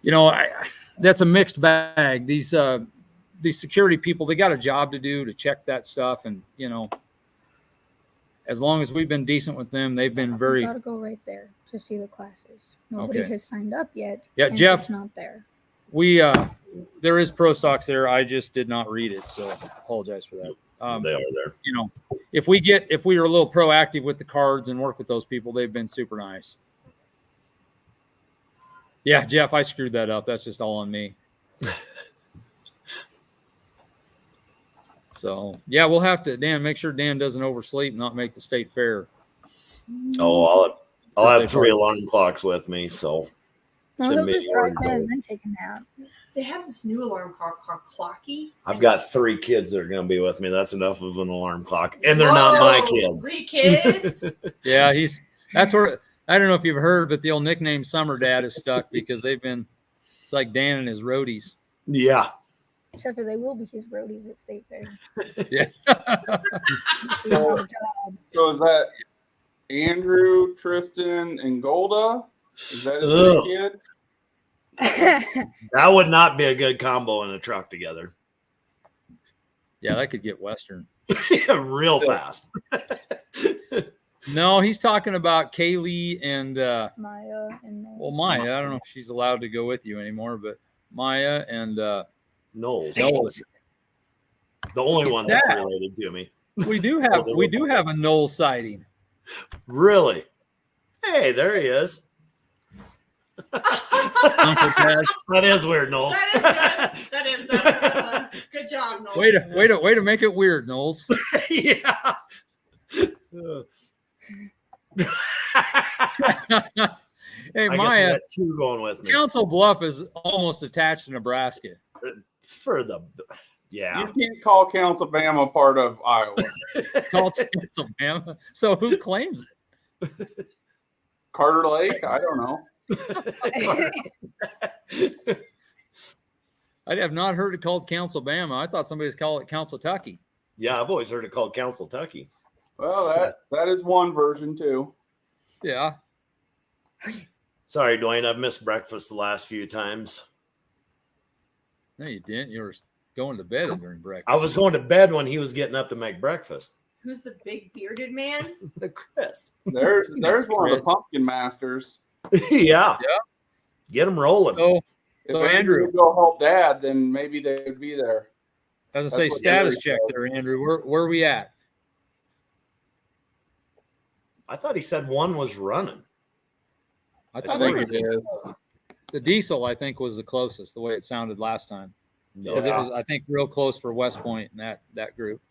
Speaker 1: You know, that's a mixed bag. These security people, they got a job to do to check that stuff. And, you know, as long as we've been decent with them, they've been very.
Speaker 5: You got to go right there to see the classes. Nobody has signed up yet.
Speaker 1: Yeah, Jeff.
Speaker 5: It's not there.
Speaker 1: There is Pro Stocks there. I just did not read it, so I apologize for that.
Speaker 2: They are there.
Speaker 1: You know, if we are a little proactive with the cards and work with those people, they've been super nice. Yeah, Jeff, I screwed that up. That's just all on me. So yeah, we'll have to, Dan, make sure Dan doesn't oversleep and not make the state fair.
Speaker 2: Oh, I'll have 3 alarm clocks with me, so
Speaker 5: Well, he'll just drive in and then take a nap.
Speaker 6: They have this new alarm clock called Clocky.
Speaker 2: I've got 3 kids that are going to be with me. That's enough of an alarm clock, and they're not my kids.
Speaker 6: 3 kids.
Speaker 1: Yeah, that's where I don't know if you've heard, but the old nickname Summer Dad is stuck because it's like Dan and his roadies.
Speaker 2: Yeah.
Speaker 5: Except for they will be his roadies at State Fair.
Speaker 1: Yeah.
Speaker 4: So is that Andrew, Tristan, and Golda? Is that his 3 kids?
Speaker 2: That would not be a good combo in a truck together.
Speaker 1: Yeah, that could get Western.
Speaker 2: Real fast.
Speaker 1: No, he's talking about Kaylee and
Speaker 5: Maya and
Speaker 1: Maya. I don't know if she's allowed to go with you anymore, but Maya and
Speaker 2: Knowles.
Speaker 1: Knowles.
Speaker 2: The only one that's related to me.
Speaker 1: We do have a Knowles sighting.
Speaker 2: Really? Hey, there he is.
Speaker 1: Uncle Ted.
Speaker 2: That is weird, Knowles.
Speaker 6: That is good job, Knowles.
Speaker 1: Way to make it weird, Knowles.
Speaker 2: Yeah.
Speaker 1: Hey,
Speaker 2: I
Speaker 1: Maya,
Speaker 2: got 2 going with me.
Speaker 1: Council Bluff is almost attached to Nebraska.
Speaker 4: You can't call Council Bama part of Iowa.
Speaker 1: Called Council Bama. So who claims it?
Speaker 4: Carter Lake? I don't know.
Speaker 1: I have not heard it called Council Bama. I thought somebody's called it Council Tucky.
Speaker 2: Yeah, I've always heard it called Council Tucky.
Speaker 4: Well, that is one version too.
Speaker 1: Yeah.
Speaker 2: Sorry, Dwayne. I've missed breakfast the last few times.
Speaker 1: No, you didn't. You were going to bed during breakfast.
Speaker 2: I was going to bed when he was getting up to make breakfast.
Speaker 6: Who's the big bearded man?
Speaker 2: Chris.
Speaker 4: There's one of the pumpkin masters.
Speaker 2: Yeah. Get them rolling.
Speaker 1: So
Speaker 4: if
Speaker 1: Andrew
Speaker 4: would go help Dad, then maybe they would be there.
Speaker 1: As I say, status check there, Andrew. Where are we at?
Speaker 2: I thought he said one was running.
Speaker 1: I
Speaker 4: think it is.
Speaker 1: The diesel, I think, was the closest, the way it sounded last time. Because it was, I think, real close for West Point and that group.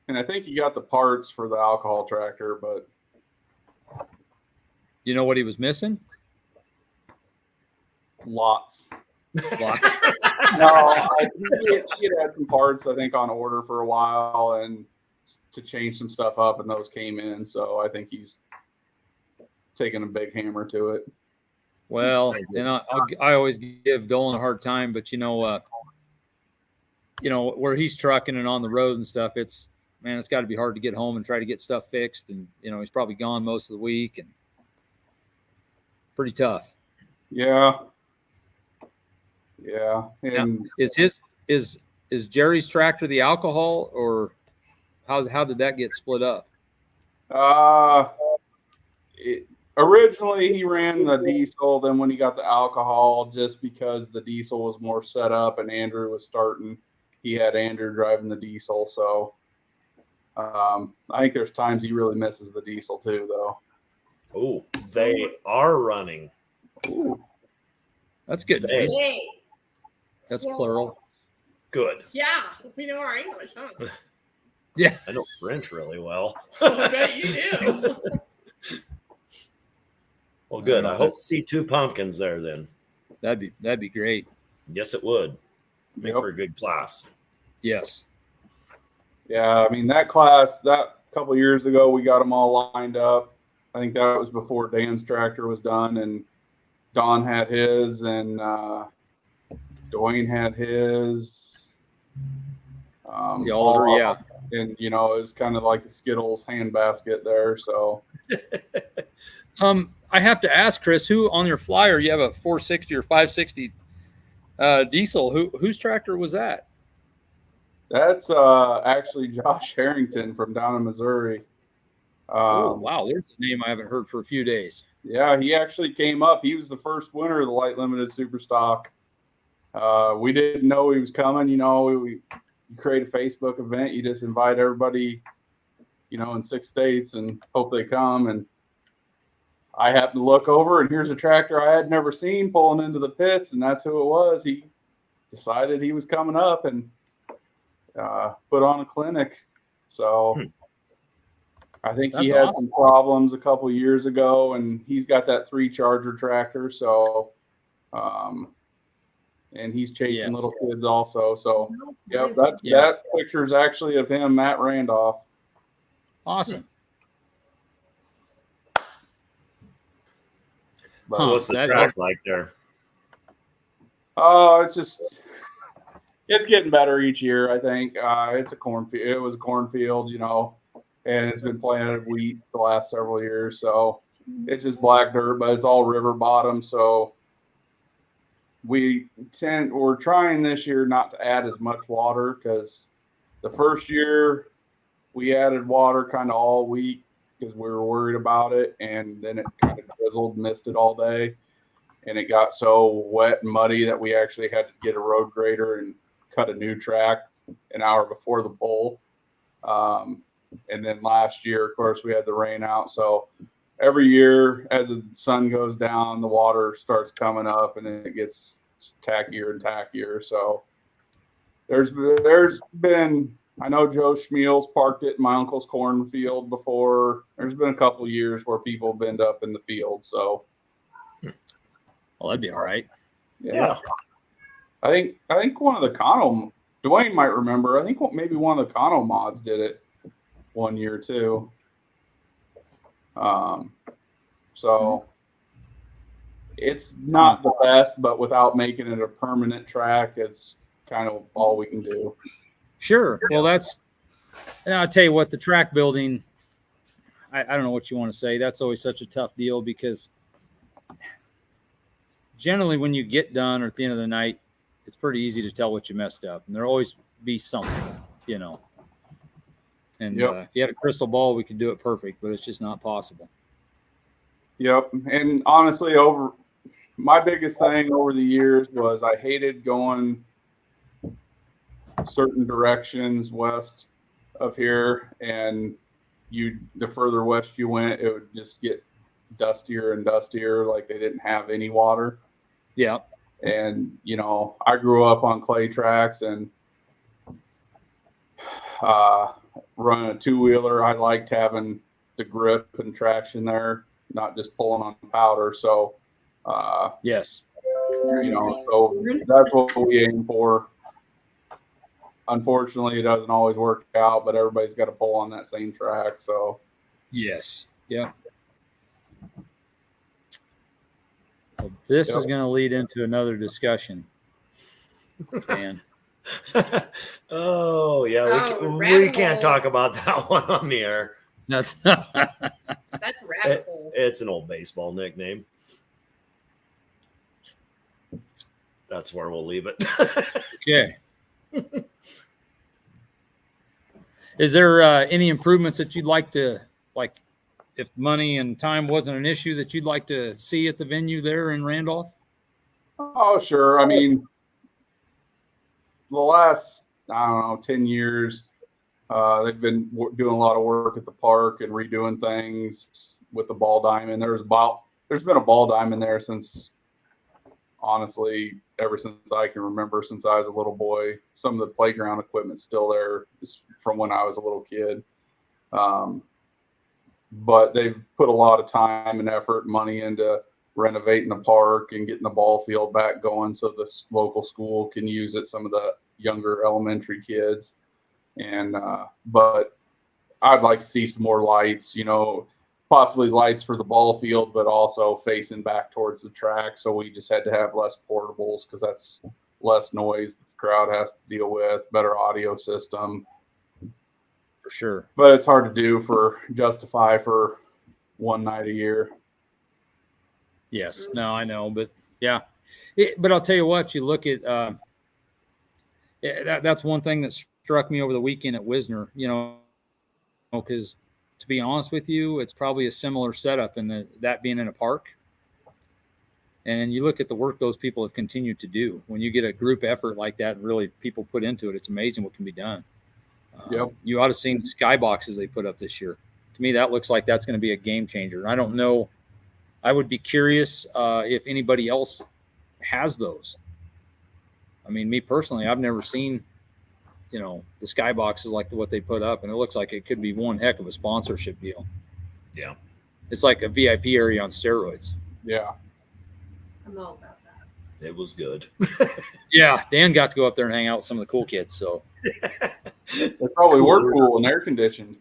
Speaker 4: And I think he got the parts for the alcohol tractor, but
Speaker 1: you know what he was missing?
Speaker 4: Lots.
Speaker 1: No,
Speaker 4: he had some parts, I think, on order for a while and to change some stuff up, and those came in. So I think he's taking a big hammer to it.
Speaker 1: Well, and I always give Dolan a hard time, but you know, where he's trucking and on the road and stuff, it's got to be hard to get home and try to get stuff fixed. And, he's probably gone most of the week and pretty tough.
Speaker 4: Yeah. Yeah. And
Speaker 1: now, is Jerry's tractor the alcohol, or how did that get split up?
Speaker 4: Originally he ran the diesel. Then when he got the alcohol, just because the diesel was more set up and Andrew was starting, he had Andrew driving the diesel. So I think there's times he really misses the diesel too, though.
Speaker 2: Oh, they are running.
Speaker 4: Ooh.
Speaker 1: That's good.
Speaker 6: Hey.
Speaker 1: That's plural.
Speaker 2: Good.
Speaker 6: Yeah, we know our English, huh?
Speaker 1: Yeah.
Speaker 2: I know French really well.
Speaker 6: I bet you do.
Speaker 2: Well, good. I hope to see 2 pumpkins there then.
Speaker 1: That'd be great.
Speaker 2: Yes, it would. Make for a good class.
Speaker 1: Yes.
Speaker 4: Yeah, I mean, that class, that couple years ago, we got them all lined up. I think that was before Dan's tractor was done, and Don had his, and Dwayne had his.
Speaker 1: The older, yeah.
Speaker 4: And, it was kind of like the Skittles handbasket there, so.
Speaker 1: I have to ask, Chris, who on your flyer, you have a 460 or 560 diesel. Whose tractor was that?
Speaker 4: That's actually Josh Harrington from down in Missouri.
Speaker 1: Oh, wow. There's a name I haven't heard for a few days.
Speaker 4: Yeah, he actually came up. He was the first winner of the Light Limited Super Stock. We didn't know he was coming. You create a Facebook event. You just invite everybody, in 6 states and hope they come. And I happened to look over, and here's a tractor I had never seen pulling into the pits, and that's who it was. He decided he was coming up and put on a clinic. So I think
Speaker 1: That's
Speaker 4: he had
Speaker 1: awesome.
Speaker 4: some problems a couple years ago, and he's got that 3 Charger tractor. So, and he's chasing
Speaker 1: Yes.
Speaker 4: little kids also. So,
Speaker 6: That's
Speaker 4: yep,
Speaker 6: nice.
Speaker 4: that picture is actually of him, Matt Randolph.
Speaker 1: Awesome.
Speaker 4: But,
Speaker 2: So what's the
Speaker 1: that-
Speaker 2: track like there?
Speaker 4: it's getting better each year. I think it's a cornfield. It was a cornfield, and it's been planted wheat the last several years. So it's just black dirt, but it's all river bottom. So we're trying this year not to add as much water, because the first year we added water kind of all week because we were worried about it, and then it kind of drizzled, misted all day, and it got so wet and muddy that we actually had to get a road grader and cut a new track an hour before the pull. And then last year, of course, we had the rain out. So every year as the sun goes down, the water starts coming up, and then it gets tackier and tackier. So there's been, I know Joe Schmeel's parked it in my uncle's cornfield before. There's been a couple of years where people have been up in the field. So,
Speaker 1: Well, that'd be all right.
Speaker 2: Yeah.
Speaker 4: I think one of the Kano, Dwayne might remember. I think maybe one of the Kano mods did it one year too. So it's not the best, but without making it a permanent track, it's kind of all we can do.
Speaker 1: Sure. Well, and I'll tell you what, the track building, I don't know what you want to say. That's always such a tough deal, because generally when you get done or at the end of the night, it's pretty easy to tell what you messed up. And there'll always be something, And if you had a crystal ball, we could do it perfect, but it's just not possible.
Speaker 4: Yep. And honestly, my biggest thing over the years was I hated going certain directions west of here, and the further west you went, it would just get dustier and dustier, like they didn't have any water.
Speaker 1: Yeah.
Speaker 4: And I grew up on clay tracks, and running a 2-wheeler, I liked having the grip and traction there, not just pulling on powder. So
Speaker 1: Yes.
Speaker 4: so that's what we aim for. Unfortunately, it doesn't always work out, but everybody's got to pull on that same track. So
Speaker 1: Yes. Yeah. Well, this is going to lead into another discussion. Dan.
Speaker 2: Oh yeah, we can't talk about that one on the air.
Speaker 1: That's
Speaker 6: rabbit hole.
Speaker 2: It's an old baseball nickname. That's where we'll leave it.
Speaker 1: okay. Is there any improvements that you'd like to, like, if money and time wasn't an issue, that you'd like to see at the venue there in Randolph?
Speaker 4: Oh, sure. I mean, the last, 10 years, they've been doing a lot of work at the park and redoing things with the ball diamond. There's been a ball diamond there since, honestly, ever since I can remember, since I was a little boy. Some of the playground equipment's still there from when I was a little kid. But they've put a lot of time and effort and money into renovating the park and getting the ball field back going so the local school can use it, some of the younger elementary kids. And but I'd like to see some more lights, possibly lights for the ball field, but also facing back towards the track. So we just had to have less portables, because that's less noise that the crowd has to deal with, better audio system.
Speaker 1: For sure.
Speaker 4: But it's hard to justify for one night a year.
Speaker 1: Yes. No, I know, but yeah. But I'll tell you what, you look at that's one thing that struck me over the weekend at Wisner, because to be honest with you, it's probably a similar setup in that being in a park. And you look at the work those people have continued to do. When you get a group effort like that, and really people put into it, it's amazing what can be done.
Speaker 4: Yep.
Speaker 1: You ought to see the skyboxes they put up this year. To me, that looks like that's going to be a game changer. I don't know. I would be curious if anybody else has those. I mean, me personally, I've never seen you know, the skybox is like what they put up, and it looks like it could be one heck of a sponsorship deal.
Speaker 2: Yeah.
Speaker 1: It's like a VIP area on steroids.
Speaker 4: Yeah.
Speaker 6: I'm all about that.
Speaker 2: It was good.
Speaker 1: Yeah, Dan got to go up there and hang out with some of the cool kids. So,
Speaker 4: They probably were cool and air conditioned.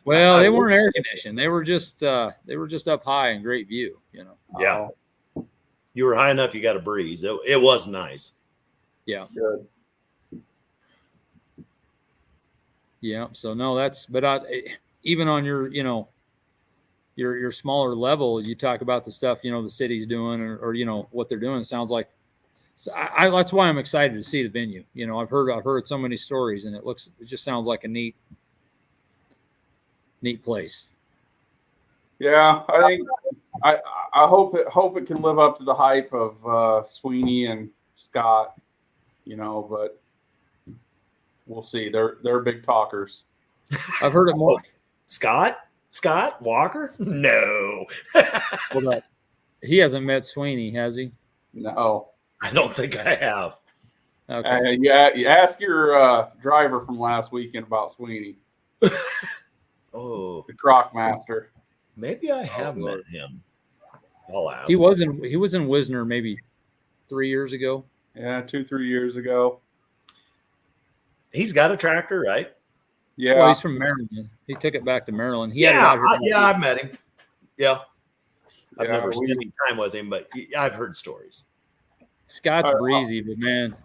Speaker 1: well, they weren't air conditioned. They were just up high and great view. You know.
Speaker 2: Yeah. You were high enough. You got a breeze. It was nice.
Speaker 1: Yeah.
Speaker 4: Good.
Speaker 1: Yeah. So no, but even on your, you know, your smaller level, you talk about the stuff, you know, the city's doing or you know, what they're doing. It sounds like, so that's why I'm excited to see the venue. You know, I've heard so many stories, and it just sounds like a neat place.
Speaker 4: Yeah. I think I hope it can live up to the hype of Sweeney and Scott, you know, but we'll see. They're big talkers.
Speaker 1: I've heard it more.
Speaker 2: Scott Walker? No.
Speaker 1: Well, he hasn't met Sweeney, has he?
Speaker 4: No.
Speaker 2: I don't think I have.
Speaker 1: Okay.
Speaker 4: Yeah, you ask your driver from last weekend about Sweeney,
Speaker 2: Oh,
Speaker 4: the Croc Master.
Speaker 2: maybe I have met him. I'll ask.
Speaker 1: He was in Wisner maybe 3 years ago.
Speaker 4: Yeah, 2-3 years ago.
Speaker 2: He's got a tractor, right?
Speaker 4: Yeah.
Speaker 1: Well, he's from Maryland. He took it back to Maryland. He had it
Speaker 2: Yeah,
Speaker 1: out here.
Speaker 2: I've met him. Yeah. I've
Speaker 4: Yeah,
Speaker 2: never spent any time with him, but I've heard stories.
Speaker 1: Scott's breezy, but man,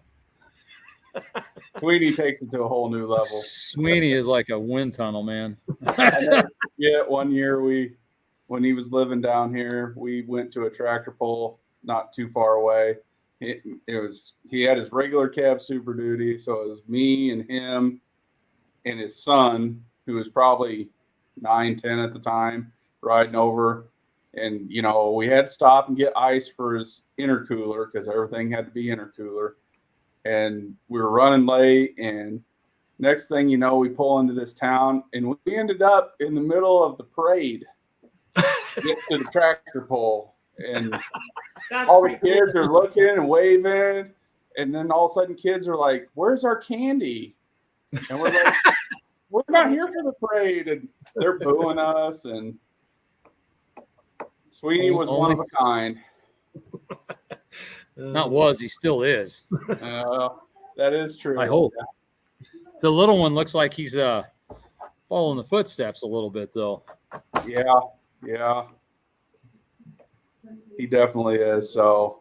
Speaker 4: Sweeney takes it to a whole new level.
Speaker 1: Sweeney is like a wind tunnel, man.
Speaker 4: Yeah, one year when he was living down here, we went to a tractor pull not too far away. He had his regular cab Super Duty, so it was me and him and his son, who was probably 9-10 at the time, riding over. And, you know, we had to stop and get ice for his intercooler because everything had to be intercooler. And we were running late. And next thing you know, we pull into this town. And we ended up in the middle of the parade get to the tractor pull. And all the kids are looking and waving. And then all of a sudden kids are like, "Where's our candy?" And we're like, "We're not here for the parade." And they're booing us. And Sweeney was one of a kind.
Speaker 1: Not was, he still is.
Speaker 4: That is true.
Speaker 1: I hope. The little one looks like he's following the footsteps a little bit, though.
Speaker 4: Yeah. He definitely is. So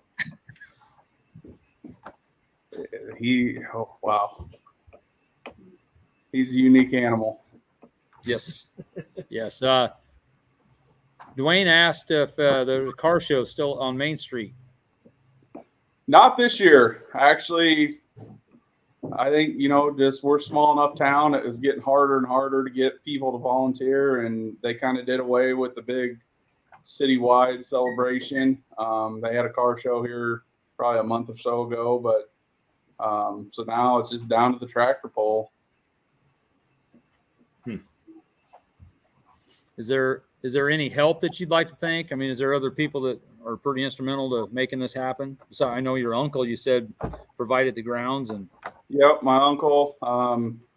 Speaker 4: wow. He's a unique animal.
Speaker 1: Yes. Yes. Dwayne asked if the car show is still on Main Street.
Speaker 4: Not this year. Actually, I think, you know, just we're a small enough town. It was getting harder and harder to get people to volunteer, and they kind of did away with the big citywide celebration. They had a car show here probably a month or so ago, but so now it's just down to the tractor pull.
Speaker 1: Is there any help that you'd like to thank? I mean, is there other people that are pretty instrumental to making this happen? So I know your uncle, you said, provided the grounds, and
Speaker 4: Yep, my uncle.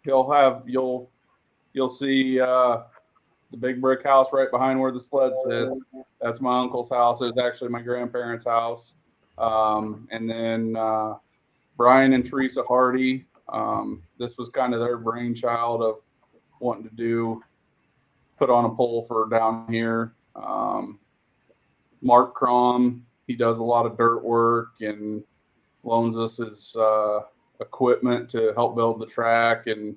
Speaker 4: You'll see the big brick house right behind where the sled sits. That's my uncle's house. It was actually my grandparents' house. And then Brian and Teresa Hardy. This was kind of their brainchild of wanting to put on a pole for down here. Mark Crom, he does a lot of dirt work and loans us his equipment to help build the track, and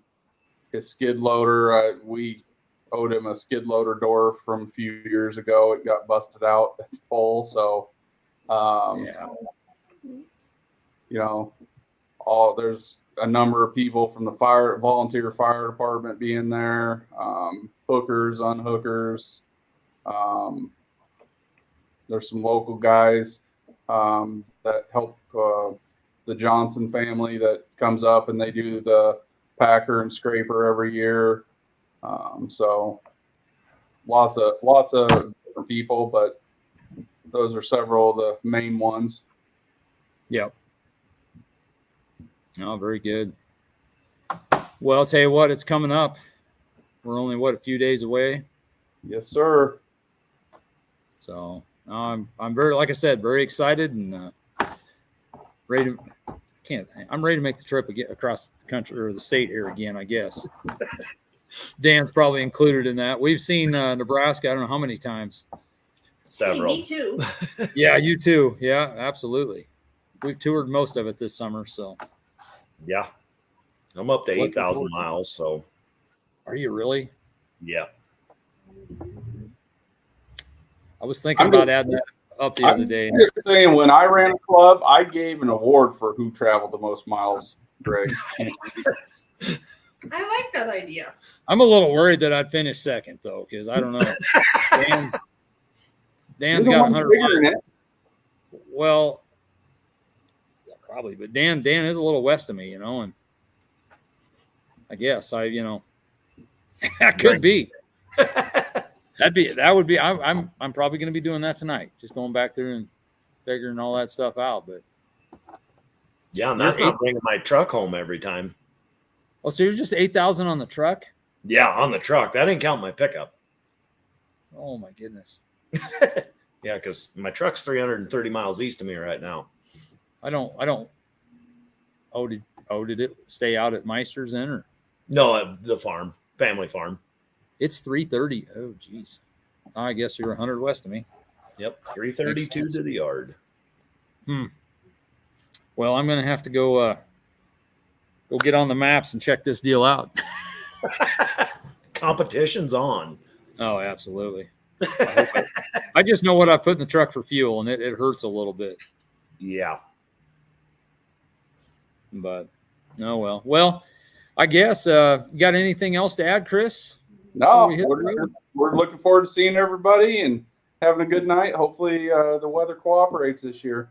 Speaker 4: his skid loader. We owed him a skid loader door from a few years ago. It got busted out. It's full. So, you know, there's a number of people from the volunteer fire department being there, hookers, unhookers. There's some local guys that help the Johnson family that comes up, and they do the packer and scraper every year. So lots of different people, but those are several of the main ones.
Speaker 1: Yep. Oh, very good. Well, I'll tell you what, it's coming up. We're only, a few days away.
Speaker 4: Yes, sir.
Speaker 1: So I'm very, like I said, very excited and ready to, I'm ready to make the trip again across the country or the state here again, I guess. Dan's probably included in that. We've seen Nebraska, I don't know how many times.
Speaker 2: Several.
Speaker 6: Hey, me too.
Speaker 1: Yeah, you too. Yeah, absolutely. We've toured most of it this summer, so.
Speaker 2: Yeah. I'm up to 8,000 miles, so.
Speaker 1: Are you really?
Speaker 2: Yeah.
Speaker 1: I was thinking about adding that up the other day.
Speaker 4: I'm just saying, when I ran a club, I gave an award for who traveled the most miles, Greg.
Speaker 6: I like that idea.
Speaker 1: I'm a little worried that I'd finish second, though, because I don't know. Dan's got 100 miles. Well, yeah, probably, but Dan is a little west of me, and I guess that could be. That would be. I'm probably going to be doing that tonight, just going back through and figuring all that stuff out. But
Speaker 2: yeah, and that's not bringing my truck home every time.
Speaker 1: Oh, so you're just 8,000 on the truck?
Speaker 2: Yeah, on the truck. That didn't count my pickup.
Speaker 1: Oh my goodness.
Speaker 2: Yeah, because my truck's 330 miles east of me right now.
Speaker 1: I don't. Oh, did it stay out at Meister's then, or?
Speaker 2: No, the farm, family farm.
Speaker 1: It's 330. Oh, geez. I guess you're 100 west of me.
Speaker 2: Yep, 332 to the yard.
Speaker 1: Well, I'm going to have to go get on the maps and check this deal out.
Speaker 2: Competition's on.
Speaker 1: Oh, absolutely. I just know what I put in the truck for fuel, and it hurts a little bit.
Speaker 2: Yeah.
Speaker 1: But, oh, well. Well, I guess, you got anything else to add, Chris?
Speaker 4: No, we're looking forward to seeing everybody and having a good night. Hopefully the weather cooperates this year.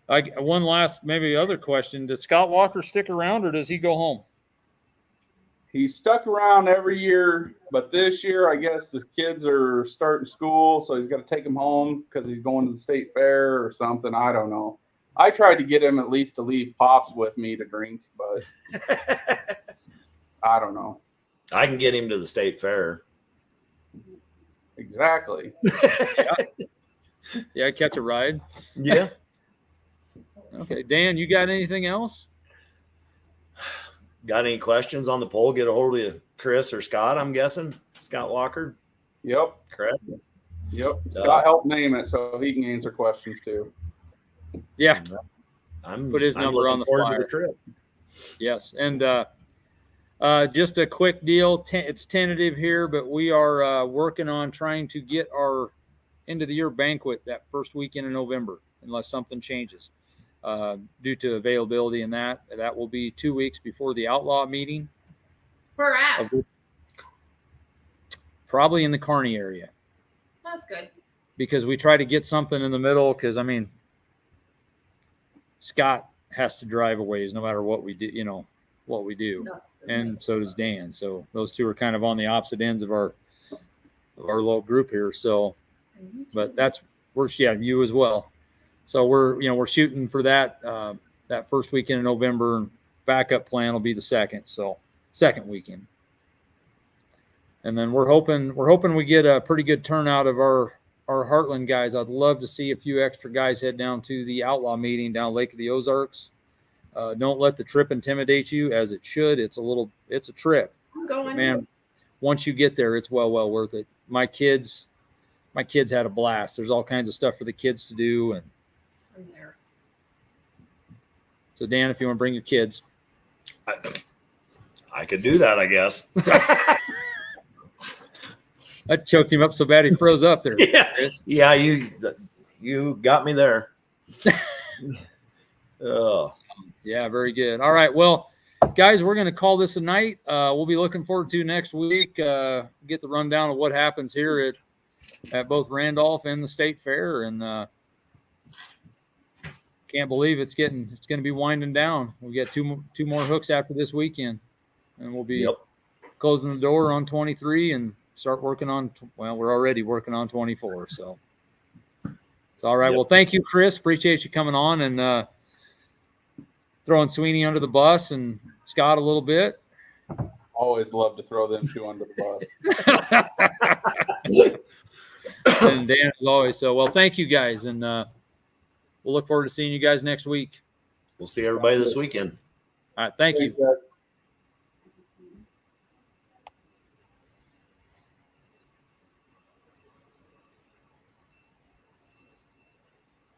Speaker 1: One last maybe other question. Does Scott Walker stick around, or does he go home?
Speaker 4: He's stuck around every year, but this year I guess the kids are starting school, so he's got to take them home because he's going to the state fair or something. I don't know. I tried to get him at least to leave Pops with me to drink, but I don't know.
Speaker 2: I can get him to the state fair.
Speaker 4: Exactly.
Speaker 1: Yeah, catch a ride.
Speaker 2: Yeah.
Speaker 1: Okay, Dan, you got anything else?
Speaker 2: Got any questions on the poll? Get a hold of Chris or Scott, I'm guessing. Scott Walker.
Speaker 4: Yep.
Speaker 2: Correct.
Speaker 4: Yep. Scott helped name it so he can answer questions too.
Speaker 1: Yeah.
Speaker 2: I'm
Speaker 1: put his number on the flyer.
Speaker 2: The trip.
Speaker 1: Yes. And just a quick deal. It's tentative here, but we are working on trying to get our end of the year banquet that first weekend in November, unless something changes. Due to availability and that will be 2 weeks before the outlaw meeting.
Speaker 6: Where at?
Speaker 1: Probably in the Kearney area.
Speaker 6: That's good.
Speaker 1: Because we try to get something in the middle, because Scott has to drive a ways no matter what we do, No. And so does Dan. So those two are kind of on the opposite ends of our little group here. So, but you as well. So we're shooting for that first weekend in November, and backup plan will be the second weekend. And then we're hoping we get a pretty good turnout of our Heartland guys. I'd love to see a few extra guys head down to the outlaw meeting down Lake of the Ozarks. Don't let the trip intimidate you, as it should. It's a trip.
Speaker 6: I'm going.
Speaker 1: Man, once you get there, it's well worth it. My kids had a blast. There's all kinds of stuff for the kids to do, and
Speaker 6: there.
Speaker 1: So Dan, if you want to bring your kids,
Speaker 2: I could do that, I guess.
Speaker 1: I choked him up so bad he froze up there.
Speaker 2: Yeah, you got me there. Oh.
Speaker 1: Yeah, very good. All right, well, guys, we're going to call this a night. We'll be looking forward to next week. Get the rundown of what happens here at both Randolph and the State Fair, and can't believe it's going to be winding down. We got two more hooks after this weekend, and we'll be closing the door on 23 and start working on. Well, we're already working on 24. So all right. Well, thank you, Chris. Appreciate you coming on, and throwing Sweeney under the bus and Scott a little bit.
Speaker 4: Always love to throw them two under the bus.
Speaker 1: And Dan, as always. So, well, thank you guys. And we'll look forward to seeing you guys next week.
Speaker 2: We'll see everybody this weekend.
Speaker 1: All right. Thank you.
Speaker 4: Thanks, guys.